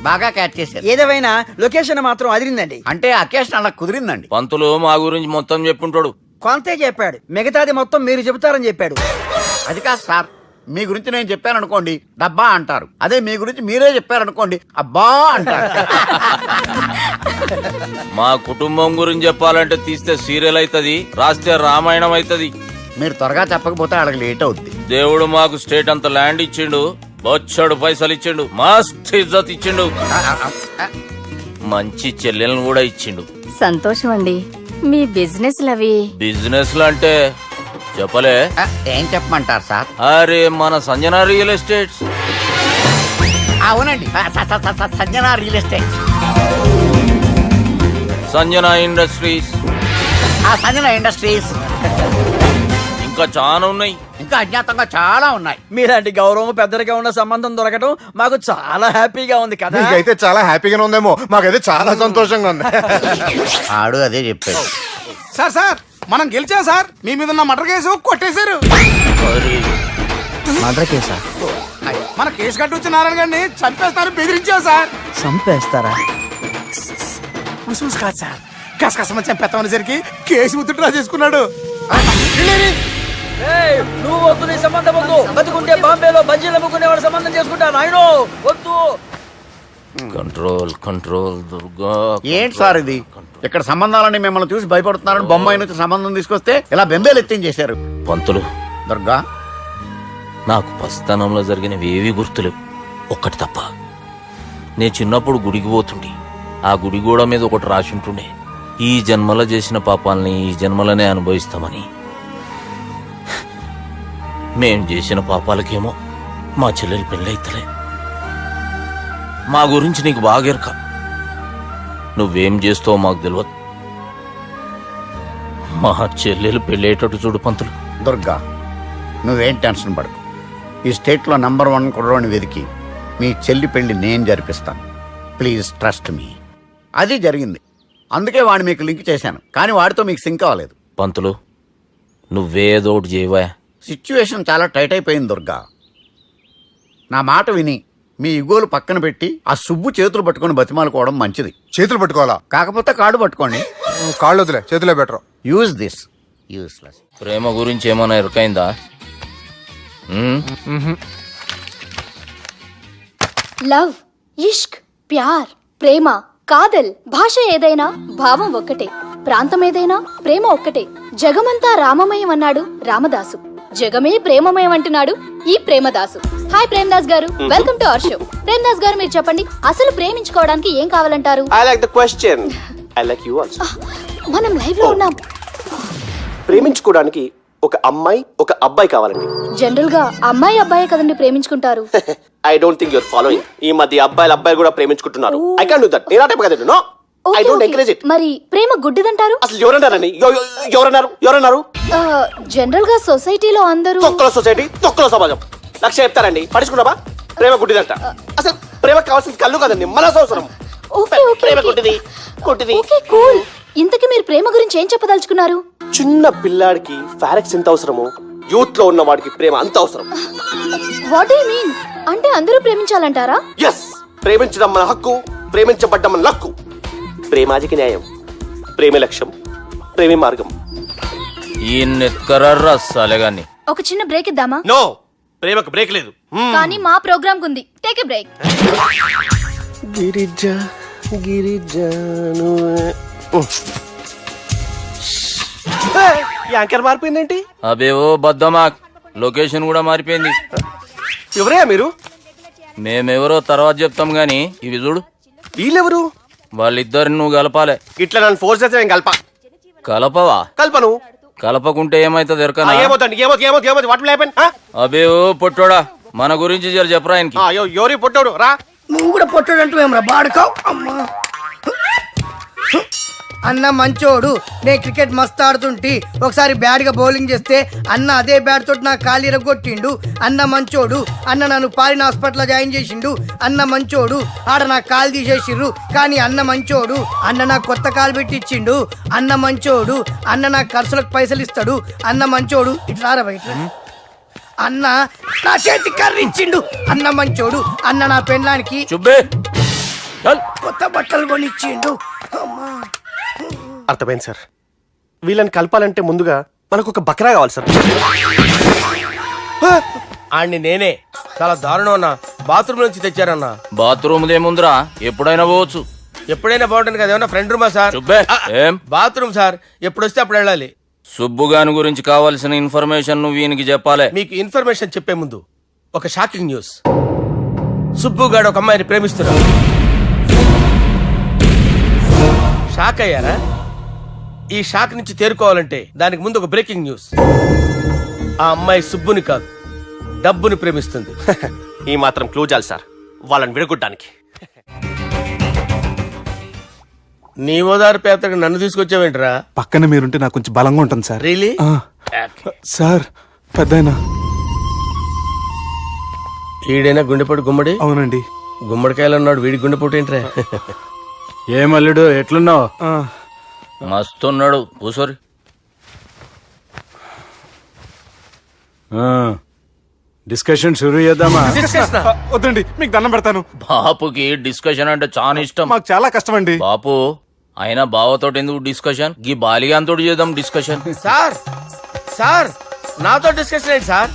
బాగా క్యాచ్ చేశారు. ఏదేమైనా లొకేషన్ మాత్రం అదిరిందండి. అంటే అకేషన్ అలా కుదిరిందండి. పంతులు మా గురించి మొత్తం చెప్పుంటాడు. కొంతే చెప్పాడు, మిగతాది మొత్తం మీరు చెబుతారని చెప్పాడు. అది కాదు సార్, మీ గురించి నేను చెప్పాను అనుకోండి డబ్బా అంటారు, అదే మీ గురించి మీరే చెప్పారనుకోండి అబ్బా అంటారు. మా కుటుంబం గురించి చెప్పాలంటే తీస్తే సీరియల్ అవుతుంది, రాస్తే రామాయణం అవుతుంది. మీరు త్వరగా చెప్పకపోతే వాళ్ళకి లేట్ అవుద్ది. దేవుడు మాకు స్టేట్ అంత ల్యాండ్ ఇచ్చిండు, బొచ్చడు పైసలు ఇచ్చిండు, మస్త్ ఇజ్జత్ ఇచ్చిండు, మంచి చెల్లెలను కూడా ఇచ్చిండు. సంతోషం అండి. మీ బిజినెస్ లవి బిజినెస్ అంటే చెప్పలే. ఏం చెప్పమంటారు సార్? అరే మన సంజన రియల్ ఎస్టేట్స్. అవునండి, Sanjana real estate, Sanjana industries, Sanjana industries, ఇంకా చాలా ఉన్నాయి. ఇంకా అజ్ఞాతంగా చాలా ఉన్నాయి. మీలాంటి గౌరవం పెద్దరిగా ఉన్న సంబంధం దొరకడం మాకు చాలా హ్యాపీగా ఉంది కదా. మీకైతే చాలా హ్యాపీగానే ఉందేమో, మాకైతే చాలా సంతోషంగా ఉంది. ఆడు అదే చెప్పాడు. సార్ సార్ మనం గెలిచాం సార్. మీ మీద ఉన్న మర్డర్ కేసు కొట్టేశారు. మర్డర్ కేసా? మన కేసు కట్టి వచ్చి నారాయణ గారిని చంపేస్తారు బెదిరించాం సార్. చంపేస్తారా? చూసి కాదు సార్, కసకసమని చంపేస్తామనేసరికి కేసు విత్డ్రా చేసుకున్నాడు. నువ్వు వద్దు, నీ సంబంధం వద్దు. బతుకుంటే బాంబేలో బజ్జీలు అమ్ముకునే వాడు సంబంధం చేసుకుంటా నాయనో, వద్దు. Control control Durga. ఏంటి సార్ ఇది? ఇక్కడ సంబంధాలని మిమ్మల్ని చూసి భయపడుతున్నారని బొమ్మాయి నుంచి సంబంధం తీసుకొస్తే ఇలా బెంబేలు ఎత్తించేశారు. పంతులు, దుర్గా, నాకు పసితనంలో జరిగినవి ఏవి గుర్తులేవు, ఒక్కటి తప్ప. నేను చిన్నప్పుడు గుడికి పోతుండే, ఆ గుడి గోడ మీద ఒకటి రాసి ఉంటుండే, ఈ జన్మలో చేసిన పాపాలని ఈ జన్మలనే అనుభవిస్తామని. మేం చేసిన పాపాలకేమో మా చెల్లెలు పెళ్ళైతలే. మా గురించి నీకు బాగా ఎరక. నువ్వేం చేస్తావో మాకు తెలియదు. మా చెల్లెలు పెళ్ళేటట్టు చూడు పంతులు. దుర్గా, నువ్వేం టెన్షన్ పడకు. ఈ స్టేట్లో నంబర్ 1 కుర్రోని వెతికి మీ చెల్లి పెళ్లి నేను జరిపిస్తాను. Please trust me. అది జరిగింది, అందుకే వాడిని మీకు లింక్ చేశాను, కానీ వాడితో మీకు సింక్ అవ్వలేదు. పంతులు, నువ్వేదోటి చేయవా. సిచ్యువేషన్ చాలా టైట్ అయిపోయింది దుర్గా. నా మాట విని మీ ఇగోలు పక్కన పెట్టి ఆ సుబ్బు చేతులు పట్టుకొని బతిమాలుకోవడం మంచిది. చేతులు పట్టుకోవాలా? కాకపోతే కాడు పట్టుకోండి. కాళ్ళు వదిలే, చేతులే బెటర్. Use this. యూస్లెస్. ప్రేమ గురించి ఏమైనా ఎరకైందా? లవ్, ఇష్క్, ప్యార్, ప్రేమ, కాదల్, భాష ఏదైనా భావం ఒక్కటే, ప్రాంతం ఏదైనా ప్రేమ ఒక్కటే. జగమంతా రామమయం అన్నాడు రామదాసు, జగమే ప్రేమమయం అంటున్నాడు ఈ ప్రేమదాసు. హాయ్ ప్రేమదాస్ గారు, welcome to our show. Premadasa గారు, మీరు చెప్పండి, అసలు ప్రేమించుకోవడానికి ఏం కావాలంటారు? I like the question. I like you also. మనం లైవ్ లో ఉన్నాం. ప్రేమించుకోవడానికి ఒక అమ్మాయి ఒక అబ్బాయి కావాలండి. జనరల్ గా అమ్మాయి అబ్బాయే కదండి ప్రేమించుకుంటారు. I don't think you're following. ఈ మధ్య అబ్బాయిలు కూడా ప్రేమించుకుంటున్నారు. I can't do that. నేను ఆ టైప్ కదండి. No. I don't encourage it. మరి ప్రేమ గుడ్డిదంటారు? అసలు ఎవరన్నారండి? ఎవరన్నారు? జనరల్ గా సొసైటీలో అందరూ తొక్కల సొసైటీ, తొక్కల సమాజం. లక్ష చెప్తారండి, పడుచుకున్నావా? ప్రేమ గుడ్డిదంట. అసలు ప్రేమ కావాల్సింది కళ్ళు కదండి, మనసు అవసరం. ప్రేమ గుడ్డిది. Okay cool. ఇంతకీ మీరు ప్రేమ గురించి ఏం చెప్పదలుచుకున్నారు? చిన్న పిల్లాడికి ఫారెక్స్ ఎంత అవసరమో యూత్ లో ఉన్న వాడికి ప్రేమ అంత అవసరం. What do you mean? అంటే అందరూ ప్రేమించాలంటారా? ఎస్, ప్రేమించడం మన హక్కు, ప్రేమించబడ్డం మన లక్కు. ప్రేమాజికి న్యాయం, ప్రేమే లక్ష్యం, ప్రేమే మార్గం. ఈ నెత్కరర్రా సాలెగాన్ని. ఒక చిన్న బ్రేక్ ఇద్దామా? నో, ప్రేమకు బ్రేక్ లేదు. కానీ మా ప్రోగ్రామ్ ఉంది, టేక్ ఎ బ్రేక్. యాంకర్ మారిపోయిందేంటి? అబేవో బద్దమాక్, లొకేషన్ కూడా మారిపోయింది. ఎవరయ్యా మీరు? మేమెవరో తర్వాత చెప్తాం గాని ఇవి చూడు. వీళ్ళెవరు? వాళ్ళిద్దరిని నువ్వు కలపాలే. ఇట్లా నన్ను ఫోర్స్ చేస్తే నేను కలపవా? కల్పను. కలపకుంటే ఏమైతుంది ఎరకనా? ఏమవుతుంది? What will happen? అబేవో పొట్టోడా, మన గురించి జర చెప్పరా ఆయనకి. ఎవరి పొట్టాడు రా. నువ్వు కూడా పొట్టాడంటూ ఏమరా బాడుకావు. అమ్మా అన్న మంచోడు, నేను క్రికెట్ మస్తు ఆడుతుంటి, ఒకసారి బ్యాట్ గా బౌలింగ్ చేస్తే అన్న అదే బ్యాట్ తోటి నా కాలు ఇరగొట్టిండు. అన్న మంచోడు, అన్న నన్ను పాలిన హాస్పిటల్ జాయిన్ చేసిండు. అన్న మంచోడు, ఆడ నా కాలు తీసేసిర్రు, కానీ అన్న మంచోడు, అన్న నాకు కొత్త కాలు పెట్టిచ్చిండు. అన్న మంచోడు, అన్న నాకు ఖర్చులకు పైసలు ఇస్తాడు. అన్న మంచోడు, ఇట్లా బయట అన్న నా చేతి కర్రీ ఇచ్చిండు. అన్న మంచోడు, అన్న నా పెళ్ళానికి కొత్త బట్టలు కొనిచ్చిండు. అమ్మా అర్థమైంది సార్. వీళ్ళని కలపాలంటే ముందుగా మనకు ఒక బక్రా కావాలి సార్. ఆడిని నేనే చాలా దారుణం అన్నా, బాత్రూమ్ నుంచి తెచ్చారన్నా. బాత్రూమ్ ఏముందిరా, ఎప్పుడైనా పోవచ్చు. ఎప్పుడైనా బాగుంటుంది కదా, ఏమన్నా ఫ్రెండ్ రూమా సార్? ఏం బాత్రూమ్ సార్, ఎప్పుడు వస్తే అప్పుడు వెళ్ళాలి. సుబ్బుగాని గురించి కావాల్సిన ఇన్ఫర్మేషన్ నువ్వు ఈయనకి చెప్పాలి. మీకు ఇన్ఫర్మేషన్ చెప్పే ముందు ఒక షాకింగ్ న్యూస్. సుబ్బుగాడు ఒక అమ్మాయిని ప్రేమిస్తున్నాడు. షాక్ అయ్యారా? ఈ షాక్ నుంచి తేరుకోవాలంటే దానికి ముందు ఒక బ్రేకింగ్ న్యూస్. ఆ అమ్మాయి సుబ్బుని కాదు డబ్బుని ప్రేమిస్తుంది. ఈ మాత్రం క్లూ చాలు సార్ వాళ్ళని విడగొట్టడానికి. నీ ఓదారు పేదకి నన్ను తీసుకొచ్చావేంట్రా? పక్కన మీరుంటే నాకు కొంచెం బలంగా ఉంటుంది సార్. రియలీ? సార్ పెద్దయినా. ఈడైనా గుండెపోటు గుమ్మడి? అవునండి. గుమ్మడికాయలు ఉన్నాడు, వీడి గుండెపోటు ఏంట్రా? ఏమల్లుడు ఎట్లున్నావు? మస్తున్నాడు కూసోరి. డిస్కషన్ షురూ చేద్దామా? వద్దండి, మీకు దండం పెడతాను. బాపుకి డిస్కషన్ అంటే చాలా ఇష్టం. మాకు చాలా కష్టం అండి. బాపు అయినా బావతోటి ఎందుకు డిస్కషన్? గీ బాలిగాంతోటి చేద్దాం డిస్కషన్. సార్ సార్ నాతో డిస్కషన్ ఏంటి సార్?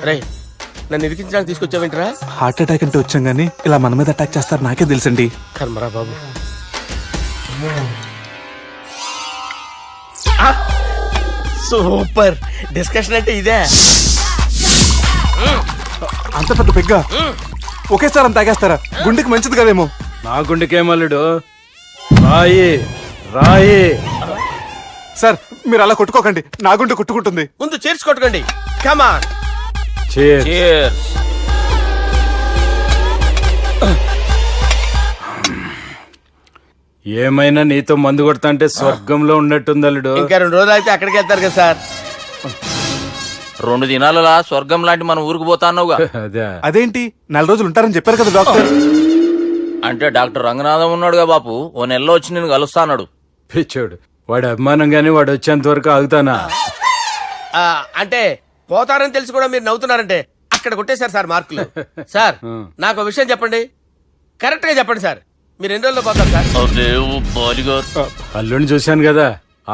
రే నన్ను ఇరికించడానికి తీసుకొచ్చావేంట్రా? హార్ట్ అటాక్ అంటే వచ్చాం గానీ ఇలా మన మీద అటాక్ చేస్తారు నాకే తెలుసండి. కర్మరా బాబు. సూపర్ డిస్కషన్ అంటే ఇదే. అంత పెద్ద పెగ్గా ఒకేసారి అంత తాగేస్తారా? గుండెకి మంచిది కదేమో. నా గుండెకేమల్లుడు రాయి రాయి. సార్ మీరు అలా కొట్టుకోకండి, నా గుండె కొట్టుకుంటుంది. ముందు చేర్చి కొట్టుకోండి. కమాన్. Cheers. ఏమైనా నీతో మందు కొడతా అంటే స్వర్గంలో ఉన్నట్టుంది అల్లుడు. ఇంకా 2 రోజులు అయితే అక్కడికి వెళ్తారు కదా సార్. 2 దినాలలా స్వర్గం లాంటి మన ఊరికి పోతా అన్నావుగా. అదే అదేంటి 4 రోజులు ఉంటారని చెప్పారు కదా డాక్టర్. అంటే డాక్టర్ రంగనాథం ఉన్నాడుగా బాపు, ఓ నెలలో వచ్చి నేను కలుస్తా అన్నాడు. పిచ్చోడు వాడు అభిమానం గాని వాడు వచ్చేంత వరకు ఆగుతానా? అంటే పోతారని తెలిసి కూడా మీరు నవ్వుతున్నారంటే అక్కడ కొట్టేశారు సార్ మార్కులు. సార్ నాకు ఒక విషయం చెప్పండి, కరెక్ట్ గా చెప్పండి సార్. మీరు ఎన్ని రోజుల్లో పోతారు సార్? అదే ఓ బాలిగారు. అల్లుడిని చూశాను కదా,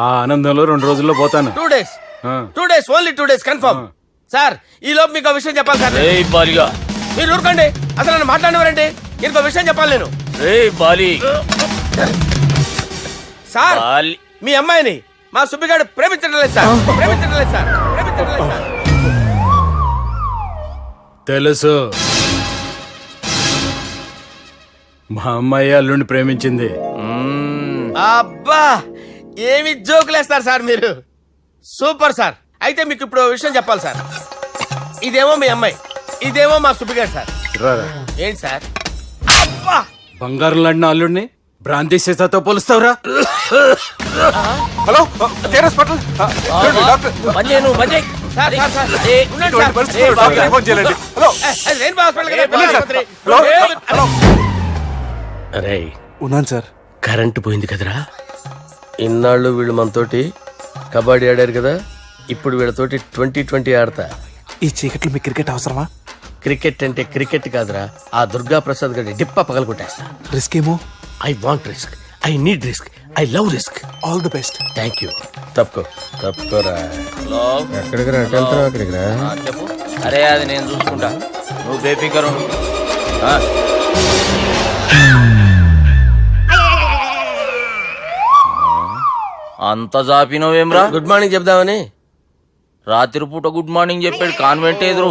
ఆ ఆనందంలో 2 రోజుల్లో పోతాను. 2 days. 2 days, only 2 days confirm. Sir ఈ లోపు మీకు ఒక విషయం చెప్పాలి సార్. ఏయ్ బాలిగా, మీరు ఊరుకోండి, అసలు నన్ను మాట్లాడినవారండి. ఇంకో విషయం చెప్పాలి నేను. ఏయ్ బాలి. Sir Bali. మీ అమ్మాయిని మా సుబ్బిగాడు ప్రేమించడం లేదు సార్. ప్రేమించడం లేదు సార్. ప్రేమించడం లేదు సార్. తెలుసు, మా అమ్మాయి అల్లుడిని ప్రేమించింది. అబ్బా ఏమి జోకులేస్తారు సార్ మీరు. Super sir. అయితే మీకు ఇప్పుడు ఓ విషయం చెప్పాలి సార్. ఇదేమో మీ అమ్మాయి, ఇదేమో మా సుబ్బిగాడు సార్. రారా. ఏంటి సార్? అబ్బా బంగారం లాంటి నా అల్లుడిని భ్రాంతి సీతతో పోలుస్తావురా? Hello care hospital doctor. బంజేను బంజే. సార్ సార్ సార్ ఉండండి ఇటువంటి సార్. పరిస్థితుల్లో డాక్టర్ని ఫోన్ చేయాలండి. హలో అది రెయిన్బో హాస్పిటల్ కదా, వెళ్ళండి సార్. ఆసుపత్రి. హలో అరే ఉన్నాను సార్. కరెంటు పోయింది కదరా. ఇన్నాళ్ళు వీళ్ళు మనతోటి కబడ్డీ ఆడారు కదా, ఇప్పుడు వీళ్ళతోటి 2020 ఆడతా. ఈ చీకట్లో మీకు క్రికెట్ అవసరమా? క్రికెట్ అంటే క్రికెట్ కాదురా, ఆ దుర్గా ప్రసాద్ గారి డిప్ప పగల కొట్టేస్తా. రిస్క్ ఏమో. I want risk, I need risk, I love risk. All the best. Thank you. తప్పుకోరా. హలో. ఎక్కడికి రా? వెళ్తారా అక్కడికి రా? చెప్పు. అరే అది నేను చూసుకుంటా, నువ్వు బేఫికర్ ఉండు. అంత జాపినవేమ్రా? గుడ్ మార్నింగ్ చెప్దామని. రాత్రి పూట గుడ్ మార్నింగ్ చెప్పాడు కాన్వెంట్ ఎదురు.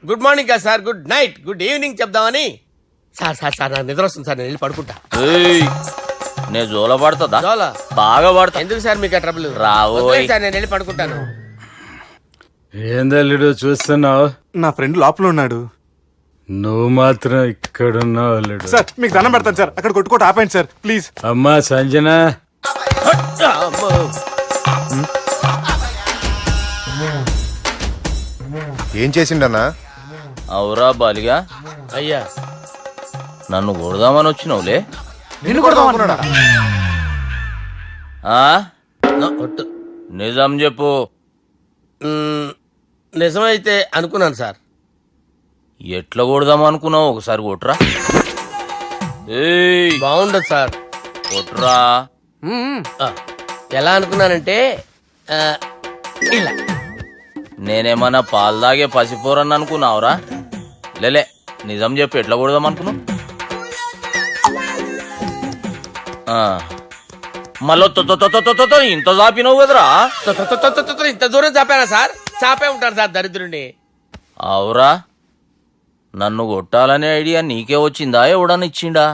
గుడ్ మార్నింగ్ కాదు sir, good night, good evening చెప్దామని. సార్ సార్ సార్ నాకు నిద్ర వస్తుంది సార్, నేను వెళ్ళి పడుకుంటా. ఏయ్, నే జోల పడుతుందా? జోల? బాగా పడతా. ఎందుకు సార్ మీకు ఆ ట్రబుల్? రావోయ్. సార్ నేను వెళ్ళి పడుకుంటాను. ఏందల్లుడు చూస్తున్నావు? నా ఫ్రెండ్ లోపల ఉన్నాడు. నువ్వు మాత్రం ఇక్కడున్నావు అల్లుడు. సార్ మీకు దండం పెడతాను సార్, అక్కడ కొట్టుకోట ఆపండి సార్ ప్లీజ్. అమ్మా సంజన, ఏం చేసిండన్నా? అవురా బాలిగా, అయ్యా నన్ను కొడదామని వచ్చినావులే. నిన్ను కొడదాం అనుకున్నాడా? ఆ? ఒట్టు. నిజం చెప్పు. నిజమైతే అనుకున్నాను సార్. ఎట్లా కొడదాం అనుకున్నావు? ఒకసారి కొట్రా. ఏయ్ బాగుండదు సార్. కొట్రా. ఆ, ఎలా అనుకున్నానంటే ఇలా. నేనేమన్నా పాలు తాగే పసిపోరని అనుకున్నావురా? లేలే, నిజం చెప్పు, ఎట్లా కొడదాం అనుకున్నావు? మళ్ళీ ఇంత చాపినావు కదరా? ఇంత దూరం చాపానా సార్? చాపే ఉంటాను సార్ దరిద్రుడిని. అవురా, నన్ను కొట్టాలనే ఐడియా నీకే వచ్చిందా? ఎవడన్నా ఇచ్చిండా?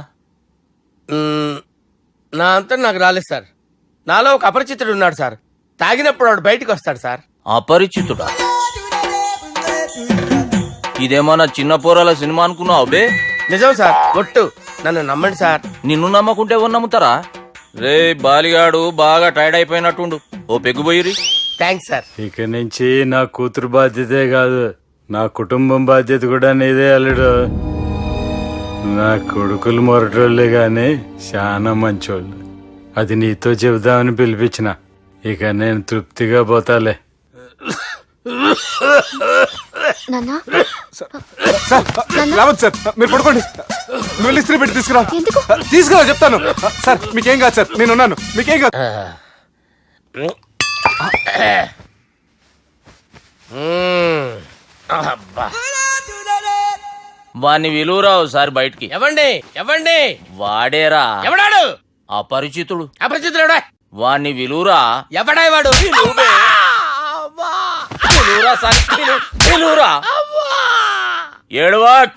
నా అంతా నాకు రాలేదు సార్. నాలో ఒక అపరిచితుడు ఉన్నాడు సార్. తాగినప్పుడు వాడు బయటికి వస్తాడు సార్. అపరిచితుడా? ఇదేమన్నా చిన్న పోరాల సినిమా అనుకున్నావు బే? నిజం సార్, ఒట్టు నన్ను నమ్మండి సార్. నిన్ను నమ్మకుంటే ఎవరు నమ్ముతారా? రే బాలిగాడు బాగా టైర్డ్ అయిపోయినట్టుండు, ఓ పెగ్గు పోయిరి. Thanks sir. ఇక నుంచి నా కూతురు బాధ్యతే కాదు, నా కుటుంబం బాధ్యత కూడా నీదే అల్లుడు. నా కొడుకులు మొరటోళ్ళే గాని చాలా మంచోళ్ళు. అది నీతో చెబుదామని పిలిపించిన. ఇక నేను తృప్తిగా పోతాలే. నాన్నా సార్ రావద్దు సార్, మీరు పడుకోండి. నువ్వు వెళ్ళి ఇస్త్రీ పెట్టి తీసుకురా. ఎందుకు? తీసుకురా చెప్తాను. సార్ మీకేం కాదు సార్, నేను ఉన్నాను, మీకేం కాదు. వాణ్ణి విలువరావు సార్ బయటికి. ఎవండి ఎవండి? వాడేరా ఎవడాడు? అపరిచితుడు. అపరిచితుడు ఎవడా? వాణ్ణి విలువరా. ఎవడాయి వాడు? విలువరా సార్, విలువరా. ఏడవాక్.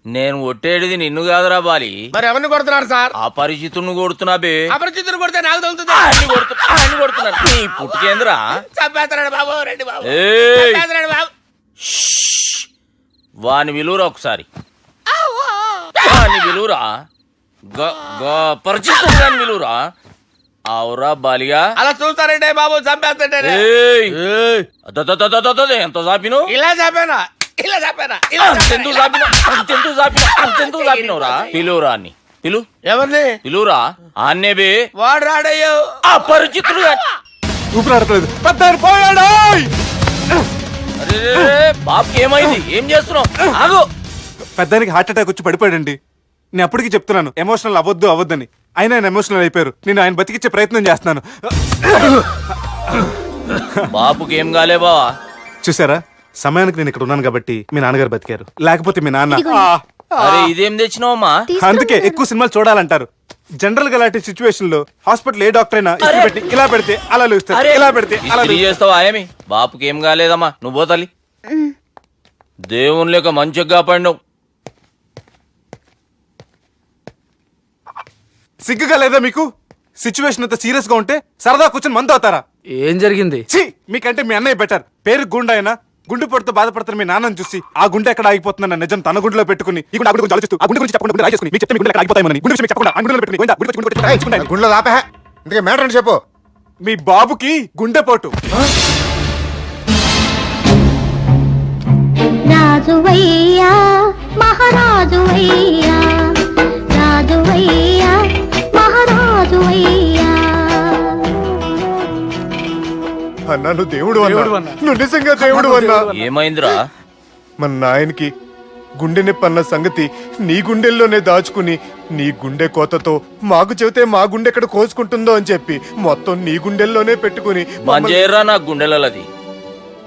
నేను ఒట్టేడిది నిన్ను కాదురా బాలి. మరి ఎవరిని కొడుతున్నారు సార్? అపరిచితుడిని కొడుతున్నా బే. అపరిచితుడు కొడితే నాకు తగులుతుంది. ఆయన కొడుతున్నారు. నీ పుట్టుకేంద్రా? చంపేస్తున్నాడు బాబు, రండి బాబు. ఏయ్! చంపేస్తున్నాడు బాబు. వాని విలువరా ఒకసారి. వాని విలువరా. పరిచితుడు దాని విలువరా. అవురా బాలిగా. అలా చూస్తారంటే బాబు, చంపేస్తాడే. ఏయ్! ఎంత చాపిను? ఇలా చంపానా? ఇలా చంపానా? అంతెందుకు చాపినవురా? పిలువురా అని పిలు. ఎవరిని పిలువురా. ఆన్నే బే. వాడు రాడయ్యో. అపరిచితుడు. ఊపిరాడట్లేదు. పెద్ద ఆయన పోయాడు. అరే బాబుకి ఏమైంది? ఏం చేస్తున్నావు? ఆగు. పెద్దానికి హార్ట్ అటాక్ వచ్చి పడిపోయాడండి. నేను అప్పటికి చెప్తున్నాను ఎమోషనల్ అవ్వద్దని. ఆయన ఎమోషనల్ అయిపోయారు. నేను ఆయన బతికిచ్చే ప్రయత్నం చేస్తున్నాను. బాబుకి ఏం కాలే బావా? చూసారా, సమయానికి నేను ఇక్కడ ఉన్నాను కాబట్టి మీ నాన్నగారు బతికారు. లేకపోతే మీ నాన్న. అరే ఇదేం తెచ్చినావమ్మా? అందుకే ఎక్కువ సినిమాలు చూడాలంటారు. జనరల్ గా అలాంటి సిచ్యువేషన్ లో హాస్పిటల్ ఏ డాక్టర్ అయినా ఇస్త్రీ పెట్టి ఇలా పెడితే అలా లూస్తారు, ఇలా పెడితే అలా ఇస్త్రీ చేస్తావా ఏమి? బాపుకి ఏం కాలేదమ్మా, నువ్వు పోతల్లి. దేవుని లేక మంచిగా పడినావు. సిగ్గుగా లేదా మీకు? సిచ్యువేషన్ అంత సీరియస్ గా ఉంటే సరదా కూర్చొని మందు అవుతారా? ఏం జరిగింది? ఛీ, మీకంటే మీ అన్నయ్య బెటర్. పేరు గుండె అయినా గుండె పొడితో బాధపడతారు మీ నాన్నని చూసి. ఆ గుండె ఎక్కడ ఆగిపోతుందన్న నిజం తన గుండెలో పెట్టుకుని ఈ గుండె గురించి ఆలోచిస్తూ ఆ గుండె గురించి చెప్పకుండా గుండె రాజేసుకుని మీకు చెప్తే మీ గుండె ఎక్కడ ఆగిపోతాయని గుండె విషయం చెప్పకుండా ఆ గుండెలో పెట్టుకుని గుండె గుండెలో దాపే. ఇందుకే మ్యాటర్ అని చెప్పు. మీ బాబుకి గుండెపోటు. రాజువయ్యా మహారాజువయ్యా, రాజువయ్యా మహారాజువయ్యా. అన్నా నువ్వు దేవుడు అన్నా, నువ్వు నిజంగా దేవుడు అన్నా. ఏమైందిరా? మన నాయనకి గుండె నొప్పి అన్న సంగతి నీ గుండెల్లోనే దాచుకుని నీ గుండె కోతతో మాకు చెబితే మా గుండె ఎక్కడ కోసుకుంటుందో అని చెప్పి మొత్తం నీ గుండెల్లోనే పెట్టుకుని మంజేరా నా గుండెలది.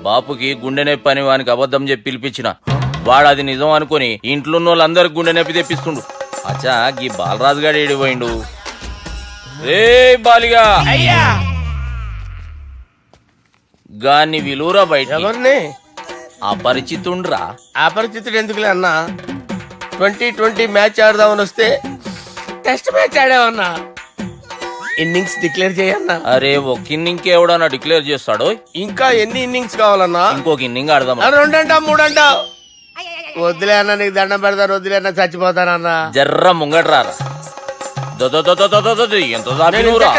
బాపుకి గుండె నొప్పి అని వానికి అబద్ధం చెప్పి పిలిపించిన వాడు అది నిజం అనుకుని ఇంట్లో ఉన్న వాళ్ళందరికి గుండె నొప్పి తెప్పిస్తుండు. అచ్చా గీ బాలరాజు గారు ఏడిపోయిండు. రే బాలిగా అయ్యా గాన్ని విలువరా బయట. ఎవరిని? అపరిచితుండ్రా. అపరిచితుడు ఎందుకులే అన్నా? 2020 మ్యాచ్ ఆడదామని వస్తే టెస్ట్ మ్యాచ్ ఆడామన్నా. ఇన్నింగ్స్ డిక్లేర్ చేయన్నా. అరే ఒక ఇన్నింగ్ ఎవడన్నా డిక్లేర్ చేస్తాడో? ఇంకా ఎన్ని ఇన్నింగ్స్ కావాలన్నా? ఇంకొక ఇన్నింగ్ ఆడదాం. 2 అంటావు 3 అంటావు. వద్దులే అన్న, నీకు దండం పెడతాను. వద్దులే అన్న, చచ్చిపోతానన్నా. జర్ర ముంగట్రారా. ఎంత జాపినవురా?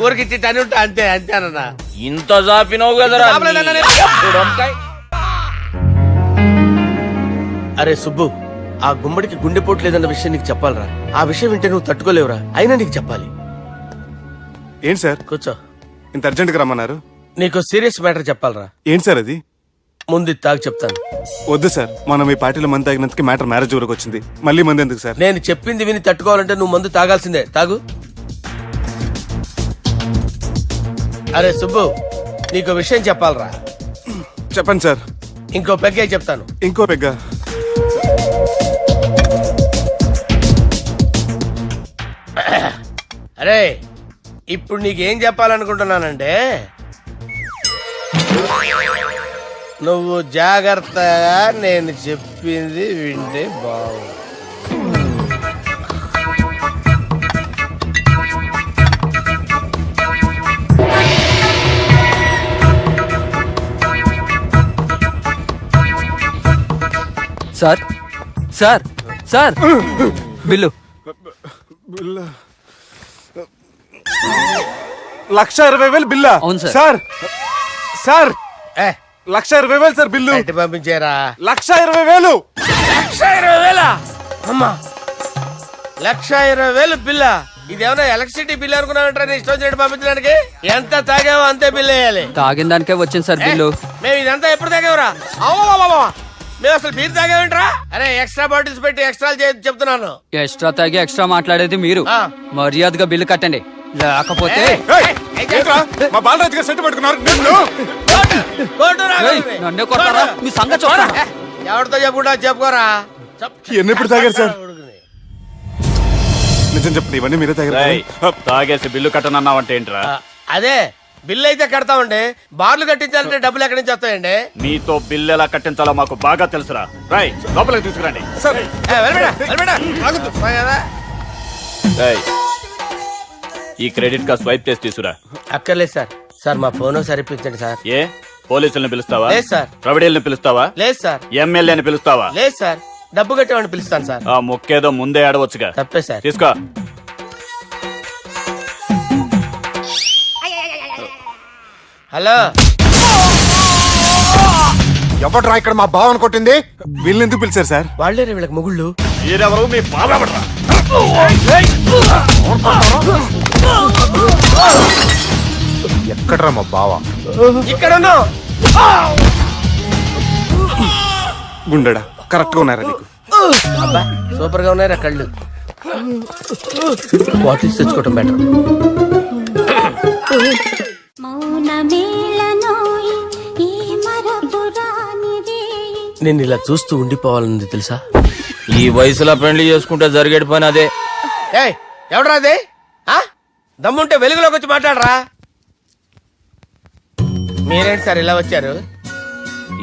ఊరికిచ్చి టని ఉంటా అంతే అంతేనన్నా. ఇంత జాపినవు కదరా. అరే సుబ్బు, ఆ గుమ్మడికి గుండెపోటు లేదన్న విషయం నీకు చెప్పాలరా. ఆ విషయం వింటే నువ్వు తట్టుకోలేవురా. అయినా నీకు చెప్పాలి. ఏంటి సార్ కూర్చో. ఇంత అర్జెంట్గా రమ్మన్నారు? నీకు సీరియస్ మ్యాటర్ చెప్పాలరా. ఏంటి సార్ అది? ముందు ఇది తాగు చెప్తాను. వద్దు సార్, మనం ఈ పార్టీలో మంది తాగినందుకు మ్యాటర్ మ్యారేజ్ వరకు వచ్చింది. మళ్ళీ మంది ఎందుకు సార్? నేను చెప్పింది విని తట్టుకోవాలంటే నువ్వు మందు తాగాల్సిందే. తాగు. అరే సుబ్బు, నీకు విషయం చెప్పాలరా. చెప్పండి సార్. ఇంకో పెగ్గే చెప్తాను. ఇంకో పెగ్గ. అరే ఇప్పుడు నీకేం చెప్పాలనుకుంటున్నానంటే, నువ్వు జాగ్రత్తగా నేను చెప్పింది వింటే బాగు. సార్ సార్ సార్ బిల్లు 1,20,000 బిల్లా? అవును సార్. సార్ సార్ ఏ 1,20,000 సార్ బిల్లు. బయట పంపించారా? 1,20,000. 1,20,000 అమ్మా, 1,20,000 బిల్లా? ఇదేమన్నా ఎలక్ట్రిసిటీ బిల్ అనుకున్నామంటారా? నీ ఇష్టం చేయడం పంపించడానికి ఎంత తాగావో అంతే బిల్ వేయాలి. తాగిన దానికే వచ్చింది సార్ బిల్లు. మేము ఇదంతా ఎప్పుడు తాగేవరా? మేము అసలు బీర్ తాగేమంటారా? అరే ఎక్స్ట్రా బాటిల్స్ పెట్టి ఎక్స్ట్రా చెప్తున్నాను. ఎక్స్ట్రా తాగి ఎక్స్ట్రా మాట్లాడేది మీరు. ఆ. మర్యాదగా బిల్లు కట్టండి, లేకపోతే ఏయ్, ఏంట్రా? మా బాలరాజు గారు సెట్ పట్టుకున్నారు. ఏయ్, నన్నే కొడతారా? మీ సంగతి చూడరా? ఎవరితో చెప్పుకుంటా చెప్పుకోరా. ఎన్నెప్పుడు తాగారు సార్? నిజం చెప్పండి, ఇవన్నీ మీరే తాగారు. తాగేసి బిల్లు కట్టనన్నావంటే ఏంట్రా? అదే బిల్లు అయితే కడతామండి, బార్లు కట్టించాలంటే డబ్బులు ఎక్కడి నుంచి వస్తాయండి? మీతో బిల్లు ఎలా కట్టించాలో మాకు బాగా తెలుసురా. రై లోపలికి తీసుకురండి. ఈ క్రెడిట్ కార్డ్ స్వైప్ చేసి తీసుకురా. అక్కర్లేదు సార్. సార్ మా ఫోన్ సరిపించండి సార్. ఏ పోలీసుల్ని పిలుస్తావా? లేదు సార్. ప్రొవిడీల్ని పిలుస్తావా? లేదు సార్. ఎమ్మెల్యేని పిలుస్తావా? లేదు సార్. డబ్బు కట్టేవాడిని పిలుస్తాను సార్. ఆ ముక్కేదో ముందే ఆడవచ్చుగా. తప్పే సార్. తీసుకో. హలో, ఎవడ్రా ఇక్కడ మా బావని కొట్టింది? వీళ్ళని ఎందుకు పిలిచారు సార్? వాళ్ళే వీళ్ళకి మొగుళ్ళు. మీరెవరు? మీ బాబా? ఎక్కడ్రా మా బావ? ఇక్కడ ఉన్నావు. గుండెడా కరెక్ట్ గా ఉన్నారా నీకు? అబ్బా సూపర్ గా ఉన్నాయిరా కళ్ళు. బాటిల్స్ తెచ్చుకోవటం బెటర్. నేను ఇలా చూస్తూ ఉండిపోవాలని తెలుసా? ఈ వయసులో పెళ్లి చేసుకుంటే జరిగేటి పని అదే. ఏయ్ ఎవడరా అదే? దమ్ముంటే వెలుగులోకి వచ్చి మాట్లాడరా. మీరేంటి సార్ ఇలా వచ్చారు?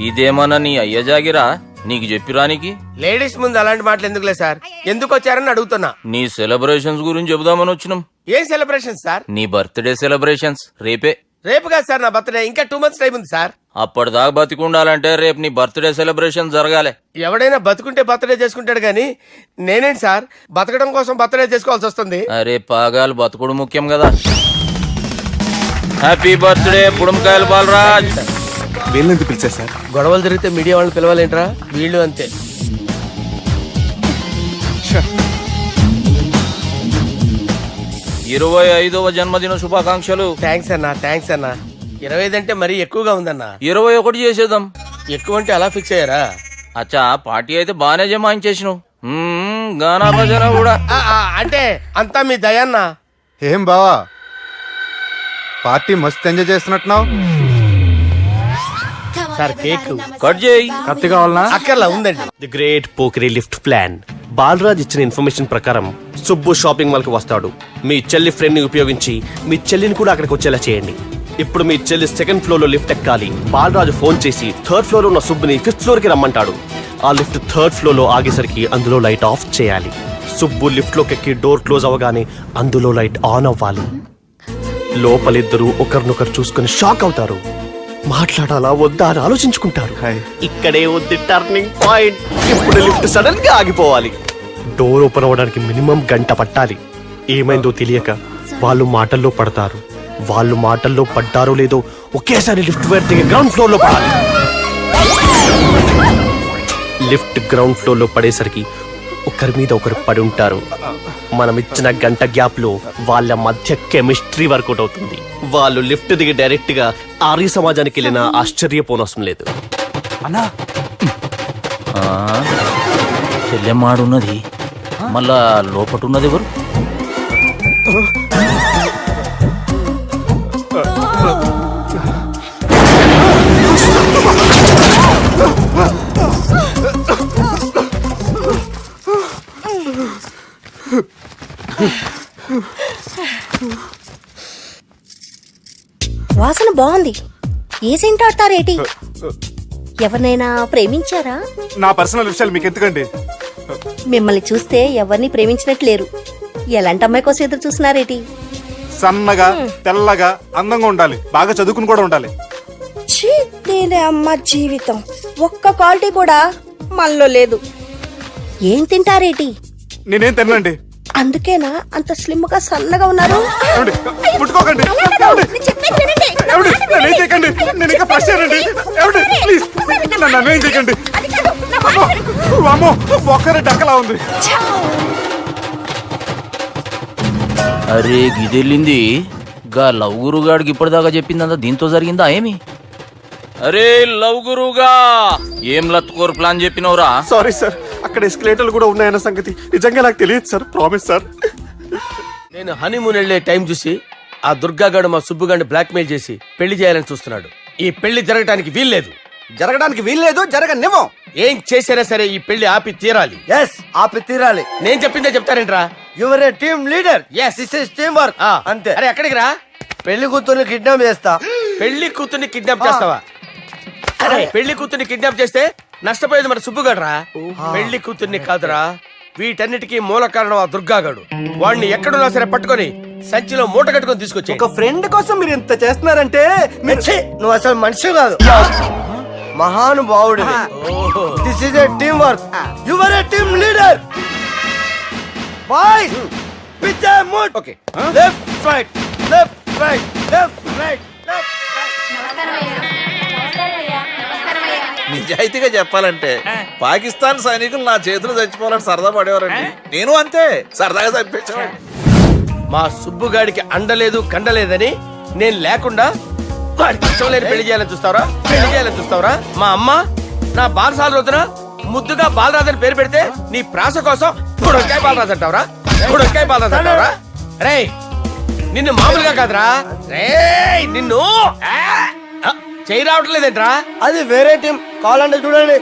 ఇదేమన్నా నీ అయ్య జాగిరా నీకు చెప్పిరానికి? లేడీస్ ముందు అలాంటి మాటలు ఎందుకులే సార్, ఎందుకు వచ్చారని అడుగుతున్నా. నీ సెలబ్రేషన్స్ గురించి చెబుదామని వచ్చినాం. ఏం సెలబ్రేషన్ సార్? నీ బర్త్డే సెలబ్రేషన్స్ రేపే. రేపు కాదు సార్ నా బర్త్డే, ఇంకా 2 months టైం ఉంది సార్. అప్పటిదాకా బతికుండాలంటే రేపు నీ బర్త్డే సెలబ్రేషన్ జరగాలి. ఎవడైనా బతుకుంటే బర్త్డే చేసుకుంటాడు గానీ నేనేంటి సార్ బతకడం కోసం బర్త్డే చేసుకోవాల్సి వస్తుంది? అరే పాగాలు బతుకుడు ముఖ్యం కదా. హ్యాపీ బర్త్డే పుడుమకాయలు బాలరాజ్. వీళ్ళని ఎందుకు పిలిచారు సార్? గొడవలు జరిగితే మీడియా వాళ్ళని పిలవాలేంట్రా? వీళ్ళు అంతే. 25వ జన్మదిన శుభాకాంక్షలు. థ్యాంక్స్ అన్నా, థ్యాంక్స్ అన్నా. 25 అంటే మరీ ఎక్కువగా ఉందన్నా. 21 చేసేద్దాం. ఎక్కువ అంటే అలా ఫిక్స్ అయ్యారా? అచ్చా పార్టీ అయితే బానే జమాయించేసినావు. గానా భజన కూడా. అంటే అంతా మీ దయన్నా. ఏం బావా, పార్టీ మస్తు ఎంజాయ్ చేస్తున్నట్టున్నావు. సార్ కేక్ కట్ చేయి. కత్తి కావాలనా? అక్కర్లా ఉందండి. ది గ్రేట్ పోకరీ లిఫ్ట్ ప్లాన్. బాలరాజ్ ఇచ్చిన ఇన్ఫర్మేషన్ ప్రకారం సుబ్బు షాపింగ్ మాల్ కి వస్తాడు. మీ చెల్లి ఫ్రెండ్ ని ఉపయోగించి మీ చెల్లిని కూడా అక్కడికి వచ్చేలా చేయండి. ఇప్పుడు మీ చెల్లి 2nd ఫ్లోర్ లో లిఫ్ట్ ఎక్కాలి. బాలరాజు ఫోన్ చేసి 3rd ఫ్లోర్ లో ఉన్న సుబ్బుని 5th ఫ్లోర్ కి రమ్మంటాడు. ఆ లిఫ్ట్ 3rd ఫ్లోర్ లో ఆగేసరికి అందులో లైట్ ఆఫ్ చేయాలి. సుబ్బు లిఫ్ట్ లోకి ఎక్కి డోర్ క్లోజ్ అవగానే అందులో లైట్ ఆన్ అవ్వాలి. లోపలిద్దరూ ఒకరినొకరు చూసుకుని షాక్ అవుతారు. మాట్లాడాలా వద్దా అని ఆలోచించుకుంటారు. ఇక్కడే ఉంది టర్నింగ్ పాయింట్. ఇప్పుడు లిఫ్ట్ సడన్ గా ఆగిపోవాలి. డోర్ ఓపెన్ అవ్వడానికి మినిమం గంట పట్టాలి. ఏమైందో తెలియక వాళ్ళు మాటల్లో పడతారు. వాళ్ళు మాటల్లో పడ్డారో లేదో ఒకేసారి లిఫ్ట్ దిగి గ్రౌండ్ ఫ్లోర్ లో పడాలి. లిఫ్ట్ గ్రౌండ్ ఫ్లోర్ లో పడేసరికి ఒకరి మీద ఒకరు పడి ఉంటారు. మనం ఇచ్చిన గంట గ్యాప్ లో వాళ్ళ మధ్య కెమిస్ట్రీ వర్కౌట్ అవుతుంది. వాళ్ళు లిఫ్ట్ దిగి డైరెక్ట్ గా ఆర్య సమాజానికి వెళ్ళినా ఆశ్చర్యపోనవసరం లేదు. అన్నా చెల్లెమ్మాడున్నది, మళ్ళా లోపటున్నది ఎవరు? వాసన బాగుంది. ఏ సెంట్ ఆడతారేటి? ఎవరినైనా ప్రేమించారా? నా పర్సనల్ విషయాలు మీకు ఎందుకండి? మిమ్మల్ని చూస్తే ఎవరిని ప్రేమించినట్టు లేరు. ఎలాంటి అమ్మాయి కోసం ఎదురు చూస్తున్నారేటి? సన్నగా తెల్లగా అందంగా ఉండాలి, బాగా చదువుకుని కూడా ఉండాలి. ఛీ, దీని అమ్మ జీవితం ఒక్క క్వాలిటీ కూడా మనలో లేదు. ఏం తింటారేటి? నేనేం తినండి. అందుకేనా అంత స్లిమ్ గా సన్నగా ఉన్నారు? ముట్టుకోకండి. నేనేం చేయకండి. నేను ఇంకా ఫ్రెష్ అయ్యానండి. ప్లీజ్ నన్ను ఏం చేయకండి. అమ్మో ఒక్కరే డక్కలా ఉంది. అరే గిదెళ్ళింది గా లవ్ గురుగాడికి ఇప్పటిదాకా చెప్పిందంతా దీంతో జరిగిందా ఏమి? అరే లవ్ గురుగా ఏం లత్కోర్ ప్లాన్ చెప్పినవురా? సారీ సార్, అక్కడ ఎస్కలేటర్లు కూడా ఉన్నాయన్న సంగతి నిజంగా నాకు తెలియదు సార్. Promise sir. నేను హనీమూన్ వెళ్లే టైం చూసి ఆ దుర్గాగాడు మా సుబ్బుగాడిని బ్లాక్మెయిల్ చేసి పెళ్లి చేయాలని చూస్తున్నాడు. ఈ పెళ్లి జరగటానికి వీల్లేదు. జరగడానికి వీల్లేదు, జరగనివ్వం. ఏం చేసినా సరే ఈ పెళ్లి ఆపి తీరాలి. ఎస్, ఆపి తీరాలి. నేను చెప్పిందే చెప్తారేంట్రా? Your a team leader. Yes. This is team work. అంతే. అరే ఎక్కడికి రా? పెళ్లి కూతుర్ని కిడ్నాప్ చేస్తా. పెళ్లి కూతుర్ని కిడ్నాప్ చేస్తావా? అరే పెళ్లి కూతుర్ని కిడ్నాప్ చేస్తే నష్టపోయేది మన సుబ్బుగాడురా. పెళ్లి కూతుర్ని కాదురా, వీటన్నిటికీ మూల కారణం ఆ దుర్గాగాడు. వాడిని ఎక్కడున్నా సరే పట్టుకొని సంచిలో మూట కట్టుకొని తీసుకొచ్చి. ఒక ఫ్రెండ్ కోసం మీరు ఇంత చేస్తున్నారంటే నువ్వు అసలు మనిషి కాదు, మహానుభావుడు. This is a team work. Your a team leader. Boys pitch A mood. Okay. Left right left right left right left నిజాయితీగా చెప్పాలంటే పాకిస్తాన్ సైనికులు నా చేతులు చచ్చిపోవాలని సరదా పడేవారండి. నేను అంతే సరదాగా చనిపించేవాడిని. మా సుబ్బుగాడికి అండలేదు కండలేదని నేను లేకుండా వాడికి ఇష్టం లేని పెళ్లి చేయాలని చూస్తావరా? పెళ్లి చేయాలని చూస్తావరా? మా అమ్మ నా బాలసాల రోజున ముద్దుగా బాలరాజు అని పేరు పెడితే నీ ప్రాస కోసం గుడొక్కాయ బాలరాజు అంటావరా? గుడొక్కాయ బాలరాజు అంటావరా? రే నిన్ను మామూలుగా కాదురా, రే నిన్ను చేయి రావట్లేదేంట్రా? అది వేరే టీం, కావాలంటే చూడండి.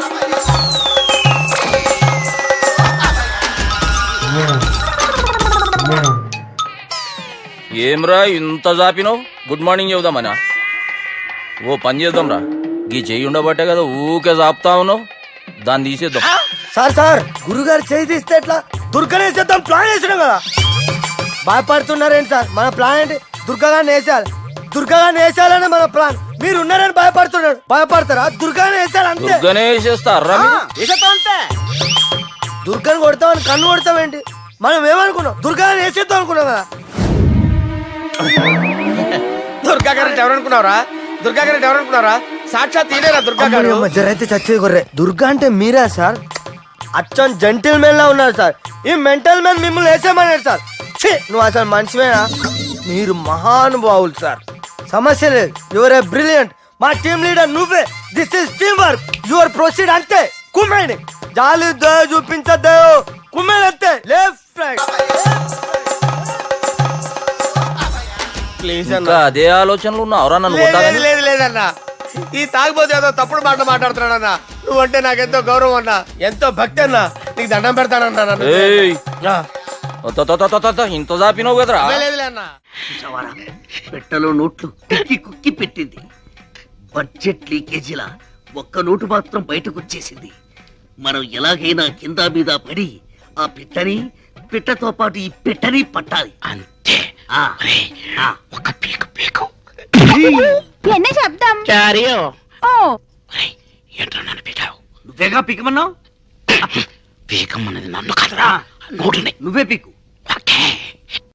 ఏమ్రా ఇంత జాపినావు? Good morning చెబుదామనా? ఓ పని చేద్దాం రా, గీ చెయ్యి ఉండబట్టే కదా ఊకే జాపుతా ఉన్నావు. దాన్ని తీసేద్దాం. సార్ గురుగారు చేయి తీస్తే ఎట్లా? దుర్గనేసేద్దాం ప్లాన్ వేసినాం కదా. భయపడుతున్నారేంటి సార్? మన ప్లాన్ ఏంటి? దుర్గాగాన్ని వేసేయాలి. దుర్గాగాన్ని వేసేయాలని మన ప్లాన్. మీరు ఉన్నారని భయపడుతున్నాడు. భయపడతారా? దుర్గాని వేసేయాలి అంతే. దుర్గనే వేసేస్తారా? వేసేద్దాం అంతే. దుర్గాని కొడతామని కన్ను కొడతామేంటి? మనం ఏమనుకున్నాం? దుర్గాని వేసేద్దాం అనుకున్నాం కదా. దుర్గా గారు ఎవరనుకున్నారా? దుర్గా గారు ఎవరనుకున్నారా? సాక్షాత్ ఈయనేరా దుర్గా గారు. జరైతే చచ్చేది కొర్రే. దుర్గా అంటే మీరా సార్? అచ్చం జెంటిల్ మెన్ లా ఉన్నారు సార్. ఈ మెంటల్ మెన్ మిమ్మల్ని వేసేమన్నాడు సార్. నువ్వు అసలు మనిషివేనా? మీరు మహానుభావులు సార్. సమస్య లేదు. Your a brilliant. మా టీమ్ లీడర్ నువ్వే. This is team work. Your proceed అంతే. కుమ్మేని జాలి దయ చూపించద్దు. కుమ్మేని అంతే. Left right. ప్లీజ్ ఇంకా అదే ఆలోచనలు ఉన్నావురా నన్ను లేదు కొట్టాలని? లేదు లేదన్నా, ఈ తాగిపోతే ఏదో తప్పుడు మాట మాట్లాడుతున్నాడన్నా. నువ్వంటే నాకెంతో గౌరవం అన్నా, ఎంతో భక్తి అన్నా. నీకు దండం పెడతానన్నా. నన్ను ఏయ్, ఇంత జాపినావు కదరా? లేదులే అన్నా. పెట్టలో నోట్లు కుక్కి కుక్కి పెట్టింది. బడ్జెట్ లీకేజీలా ఒక్క నోటు మాత్రం బయటకు వచ్చేసింది. మనం ఎలాగైనా కింద మీద పడి ఆ పిట్టతో పాటు ఈ పెట్టని పట్టాలి అంతే. ఒక పీకు పీకు என்ன சப்தம்? ఓ ఏంట్రా నన్ను పీకావు? నువ్వేగా పీకమన్నావు. పీకమన్నది నన్ను కాదురా, నోటుని. నువ్వే పీకు. ఓకే.